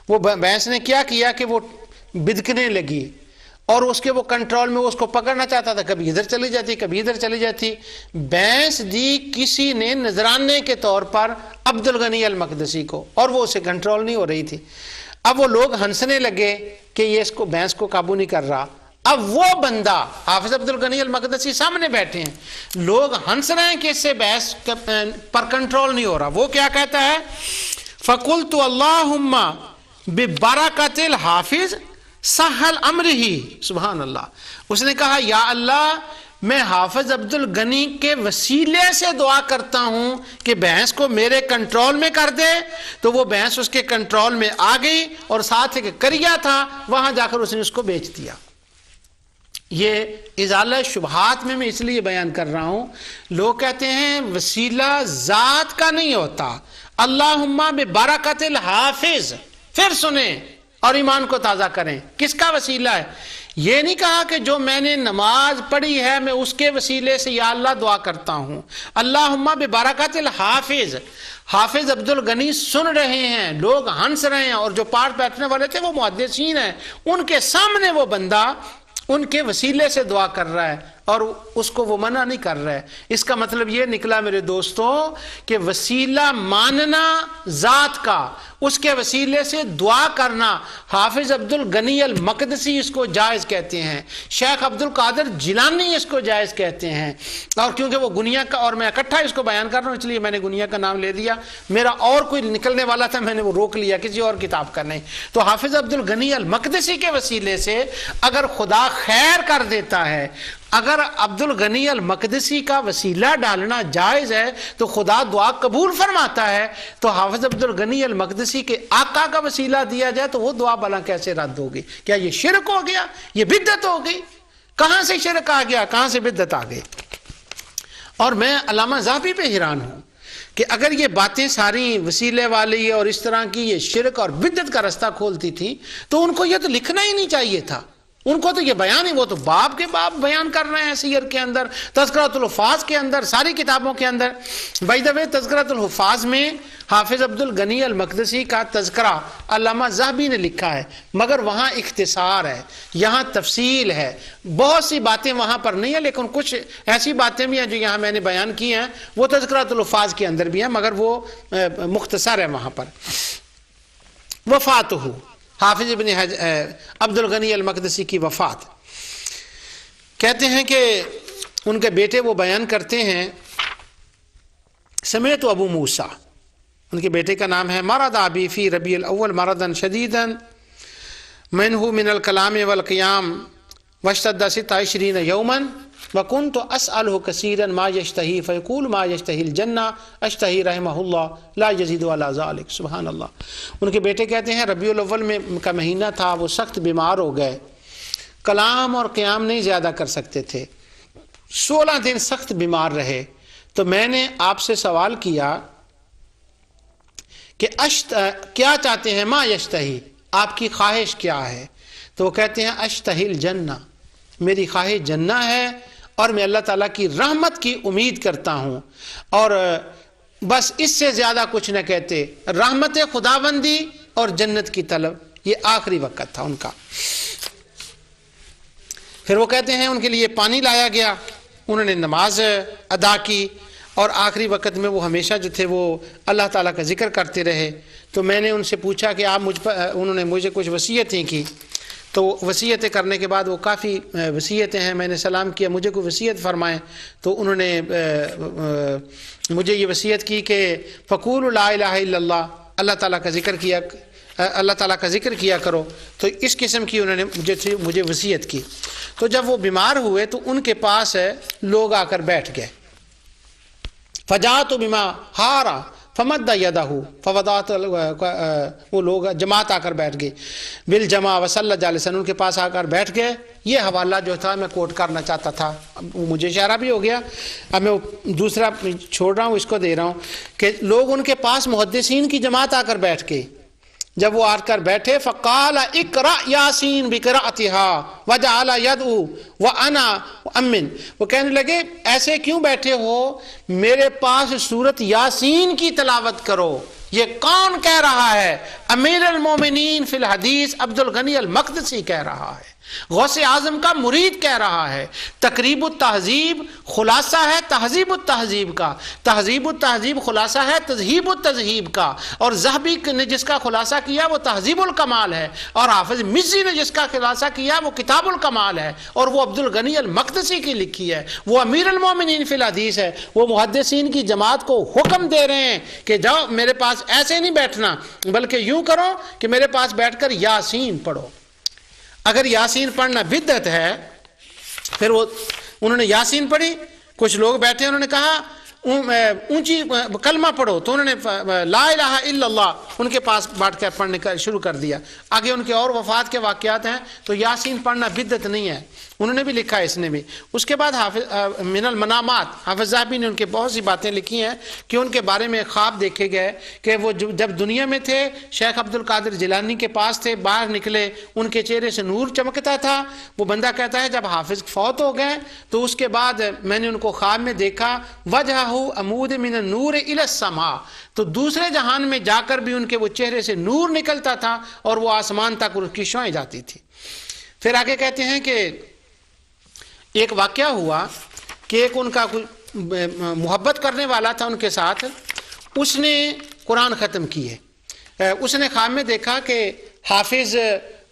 وہ بھینس نے کیا کہ وہ بدکنے لگی اور اس کے وہ کنٹرول میں اس کو پکڑنا چاہتا تھا، کبھی ادھر چلی جاتی کبھی ادھر چلی جاتی. بھینس دی کسی نے نذرانے کے طور پر عبد الغنی المقدسی کو، اور وہ اسے کنٹرول نہیں ہو رہی تھی. اب وہ لوگ ہنسنے لگے کہ یہ اس کو بھینس کو قابو نہیں کر رہا. اب وہ بندہ حافظ عبد الغنی المقدسی سامنے بیٹھے ہیں، لوگ ہنس رہے ہیں کہ اس سے بحث پر کنٹرول نہیں ہو رہا. وہ کیا کہتا ہے؟ فَقُلْتُ اللَّهُمَّ بِبَرَكَةِ الْحَافِظ سَهَّلْ أَمْرِهِ. سبحان اللہ. اس نے کہا یا اللہ میں حافظ عبد الغنی کے وسیلے سے دعا کرتا ہوں کہ بھینس کو میرے کنٹرول میں کر دے. تو وہ بھینس اس کے کنٹرول میں آ گئی اور ساتھ ایک کریا تھا، وہاں جا کر اس نے اس کو بیچ دیا. یہ ازالہ شبہات میں اس لیے بیان کر رہا ہوں. لوگ کہتے ہیں وسیلہ ذات کا نہیں ہوتا. اللہم ببرکت الحافظ. پھر سنیں اور ایمان کو تازہ کریں. کس کا وسیلہ ہے؟ یہ نہیں کہا کہ جو میں نے نماز پڑھی ہے میں اس کے وسیلے سے یا اللہ دعا کرتا ہوں. اللہم ببرکت الحافظ. حافظ عبد الغنی سن رہے ہیں، لوگ ہنس رہے ہیں، اور جو پاس بیٹھنے والے تھے وہ محدثین ہیں، ان کے سامنے وہ بندہ ان کے وسیلے سے دعا کر رہا ہے اور اس کو وہ منع نہیں کر رہا ہے. اس کا مطلب یہ نکلا میرے دوستوں کہ وسیلہ ماننا ذات کا، اس کے وسیلے سے دعا کرنا، حافظ عبد الغنی المقدسی اس کو جائز کہتے ہیں، شیخ عبد القادر جیلانی اس کو جائز کہتے ہیں. اور کیونکہ وہ گنیا کا، اور میں اکٹھا اس کو بیان کر رہا ہوں اس لیے میں نے گنیا کا نام لے دیا. میرا اور کوئی نکلنے والا تھا، میں نے وہ روک لیا کسی اور کتاب کا نہیں. تو حافظ عبد الغنی المقدسی کے وسیلے سے اگر خدا خیر کر دیتا ہے، اگر عبد الغنی المقدسی کا وسیلہ ڈالنا جائز ہے تو خدا دعا قبول فرماتا ہے. تو حافظ عبد الغنی المقدسی کے آقا کا وسیلہ دیا جائے تو وہ دعا بلا کیسے رد ہوگی؟ کیا یہ شرک ہو گیا؟ یہ بدعت ہو گئی؟ کہاں سے شرک آ گیا؟ کہاں سے بدعت آ گئی؟ اور میں علامہ ذہبی پہ حیران ہوں کہ اگر یہ باتیں ساری وسیلے والی اور اس طرح کی یہ شرک اور بدعت کا رستہ کھولتی تھی تو ان کو یہ تو لکھنا ہی نہیں چاہیے تھا. ان کو تو یہ بیان ہی، وہ تو باب کے باب بیان کر رہے ہیں سیر کے اندر، تذکرۃ الحفاظ کے اندر، ساری کتابوں کے اندر. بائی دا وے تذکرۃ الحفاظ میں حافظ عبد الغنی المقدسی کا تذکرہ علامہ ذہبی نے لکھا ہے، مگر وہاں اختصار ہے، یہاں تفصیل ہے. بہت سی باتیں وہاں پر نہیں ہیں، لیکن کچھ ایسی باتیں بھی ہیں جو یہاں میں نے بیان کی ہیں، وہ تذکرۃ الحفاظ کے اندر بھی ہیں، مگر وہ مختصر ہے وہاں پر. وفاتہ، حافظ ابن عبد الغنی المقدسی کی وفات. کہتے ہیں کہ ان کے بیٹے وہ بیان کرتے ہیں، سمیت ابو موسیٰ، ان کے بیٹے کا نام ہے، مرض ابی فی ربیع الاول مرضا شدیدا منہ من الکلام والقیام واشتد 26 یوما وکنت اسألہ کثیرا ما یشتہی فیقول ما یشتہی الجنہ اشتہی رحمہ اللہ لا یزید علی ذلک. سبحان اللہ. ان کے بیٹے کہتے ہیں ربیع الاول میں کا مہینہ تھا، وہ سخت بیمار ہو گئے کلام اور قیام نہیں زیادہ کر سکتے تھے، 16 دن سخت بیمار رہے۔ تو میں نے آپ سے سوال کیا کہ کیا چاہتے ہیں؟ ما یشتہی، آپ کی خواہش کیا ہے؟ تو وہ کہتے ہیں اشتہی الجنہ، میری خواہش جنہ ہے اور میں اللہ تعالیٰ کی رحمت کی امید کرتا ہوں، اور بس اس سے زیادہ کچھ نہ کہتے، رحمت خداوندی اور جنت کی طلب۔ یہ آخری وقت تھا ان کا۔ پھر وہ کہتے ہیں ان کے لیے پانی لایا گیا، انہوں نے نماز ادا کی، اور آخری وقت میں وہ ہمیشہ جو تھے وہ اللہ تعالیٰ کا ذکر کرتے رہے۔ تو میں نے ان سے پوچھا کہ آپ انہوں نے مجھے کچھ وصیتیں کی، تو وصیتیں کرنے کے بعد وہ کافی وصیتیں ہیں، میں نے سلام کیا مجھے کوئی وصیت فرمائیں، تو انہوں نے مجھے یہ وصیت کی کہ فقولوا لا الہ الا اللہ، اللہ تعالیٰ کا ذکر کیا کرو۔ تو اس قسم کی انہوں نے مجھے وصیت کی۔ تو جب وہ بیمار ہوئے تو ان کے پاس لوگ آ کر بیٹھ گئے، فجاءت بما ہارا فمد یدہ فوضعت، وہ لوگ جماعت آ کر بیٹھ گئے، بالجمع وصلی جالسا، ان کے پاس آ کر بیٹھ گئے۔ یہ حوالہ جو تھا میں کوٹ کرنا چاہتا تھا، مجھے اشارہ بھی ہو گیا، اب میں دوسرا چھوڑ رہا ہوں، اس کو دے رہا ہوں کہ لوگ ان کے پاس محدثین کی جماعت آ کر بیٹھ گئے۔ جب وہ آ کر بیٹھے فقال اقرأ یاسین بقراءتها وجعل يدعو وانا امن، وہ کہنے لگے ایسے کیوں بیٹھے ہو، میرے پاس سورت یاسین کی تلاوت کرو۔ یہ کون کہہ رہا ہے؟ امیر المومنین فی الحدیث عبد الغنی المقدسی کہہ رہا ہے، غوث اعظم کا مرید کہہ رہا ہے۔ تقریب التہذیب خلاصہ ہے تہذیب التہذیب کا، تہذیب التہذیب خلاصہ ہے تذہیب التذہیب کا، اور ذہبی نے جس کا خلاصہ کیا وہ تہذیب الکمال ہے، اور حافظ مزی نے جس کا خلاصہ کیا وہ کتاب الکمال ہے، اور وہ عبد الغنی المقدسی کی لکھی ہے، وہ امیر المومنین فی الحدیث ہے۔ وہ محدثین کی جماعت کو حکم دے رہے ہیں کہ جاؤ میرے پاس ایسے نہیں بیٹھنا، بلکہ یوں کرو کہ میرے پاس بیٹھ کر یاسین پڑھو۔ اگر یاسین پڑھنا بدعت ہے، پھر انہوں نے یاسین پڑھی، کچھ لوگ بیٹھے انہوں نے کہا اونچی کلمہ پڑھو، تو انہوں نے لا الہ الا اللہ ان کے پاس بیٹھ کر پڑھنے کا شروع کر دیا۔ آگے ان کے اور وفات کے واقعات ہیں، تو یاسین پڑھنا بدعت نہیں ہے، انہوں نے بھی لکھا ہے، اس نے بھی۔ اس کے بعد حافظ من المنامات، حافظ ذہبی نے ان کے بہت سی باتیں لکھی ہیں کہ ان کے بارے میں خواب دیکھے گئے کہ وہ جب دنیا میں تھے شیخ عبد القادر جیلانی کے پاس تھے، باہر نکلے ان کے چہرے سے نور چمکتا تھا۔ وہ بندہ کہتا ہے جب حافظ فوت ہو گئے تو اس کے بعد میں نے ان کو خواب میں دیکھا، وجہہ عمود من النور الی السماء، تو دوسرے جہان میں جا کر بھی ان کے وہ چہرے سے نور نکلتا تھا اور وہ آسمان تک ان کی شعاعیں جاتی تھی۔ پھر آگے کہتے ہیں کہ ایک واقعہ ہوا کہ ایک ان کا محبت کرنے والا تھا ان کے ساتھ، اس نے قرآن ختم کیے۔ اس نے خواب میں دیکھا کہ حافظ،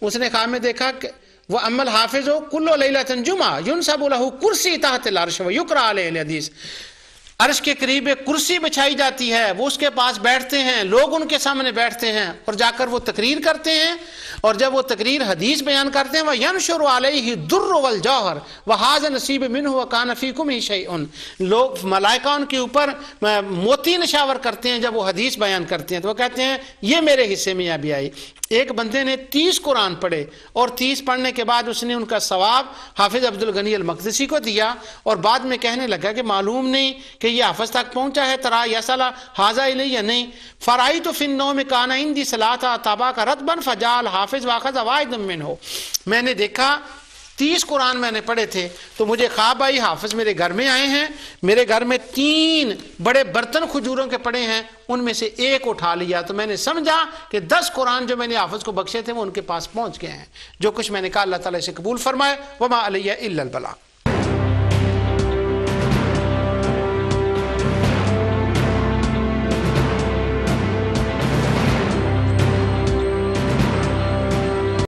اس نے خواب میں دیکھا کہ وہ عمل حافظ ہو کلو لیلۃ جمعہ ینصب لہ کرسی تحت العرش ویقرأ علیہ الحدیث، عرش کے قریب ایک کرسی بچھائی جاتی ہے، وہ اس کے پاس بیٹھتے ہیں، لوگ ان کے سامنے بیٹھتے ہیں اور جا کر وہ تقریر کرتے ہیں، اور جب وہ تقریر حدیث بیان کرتے ہیں وَيَنْشُرُ عَلَيْهِ الدُّرُّ وَالْجَوْهَرُ وَهَذَا النَّصِيبُ مِنْهُ وَكَانَ فِيكُمْ شَيْءٌ، لوگ ملائکہ ان کے اوپر موتی نشاور کرتے ہیں جب وہ حدیث بیان کرتے ہیں، تو وہ کہتے ہیں یہ میرے حصے میں ابھی آئی۔ ایک بندے نے 30 قرآن پڑھے اور 30 پڑھنے کے بعد اس نے ان کا ثواب حافظ عبد الغنی المقدسی کو دیا، اور بعد میں کہنے لگا کہ معلوم نہیں کہ یہ حافظ تک پہنچا ہے، ترا یسلا حاضہ الی یا نہیں۔ فرائیت فی النوم کان عندی صلاۃ تاباک رتبا فجعل حافظ واخذ واحدا منہ، میں نے دیکھا 30 قرآن میں نے پڑھے تھے تو مجھے خواب آئی حافظ میرے گھر میں آئے ہیں، میرے گھر میں 3 بڑے برتن کھجوروں کے پڑے ہیں، ان میں سے ایک اٹھا لیا، تو میں نے سمجھا کہ 10 قرآن جو میں نے حافظ کو بخشے تھے وہ ان کے پاس پہنچ گئے ہیں۔ جو کچھ میں نے کہا اللہ تعالیٰ سے قبول فرمائے، وما علیہ الا البلاغ۔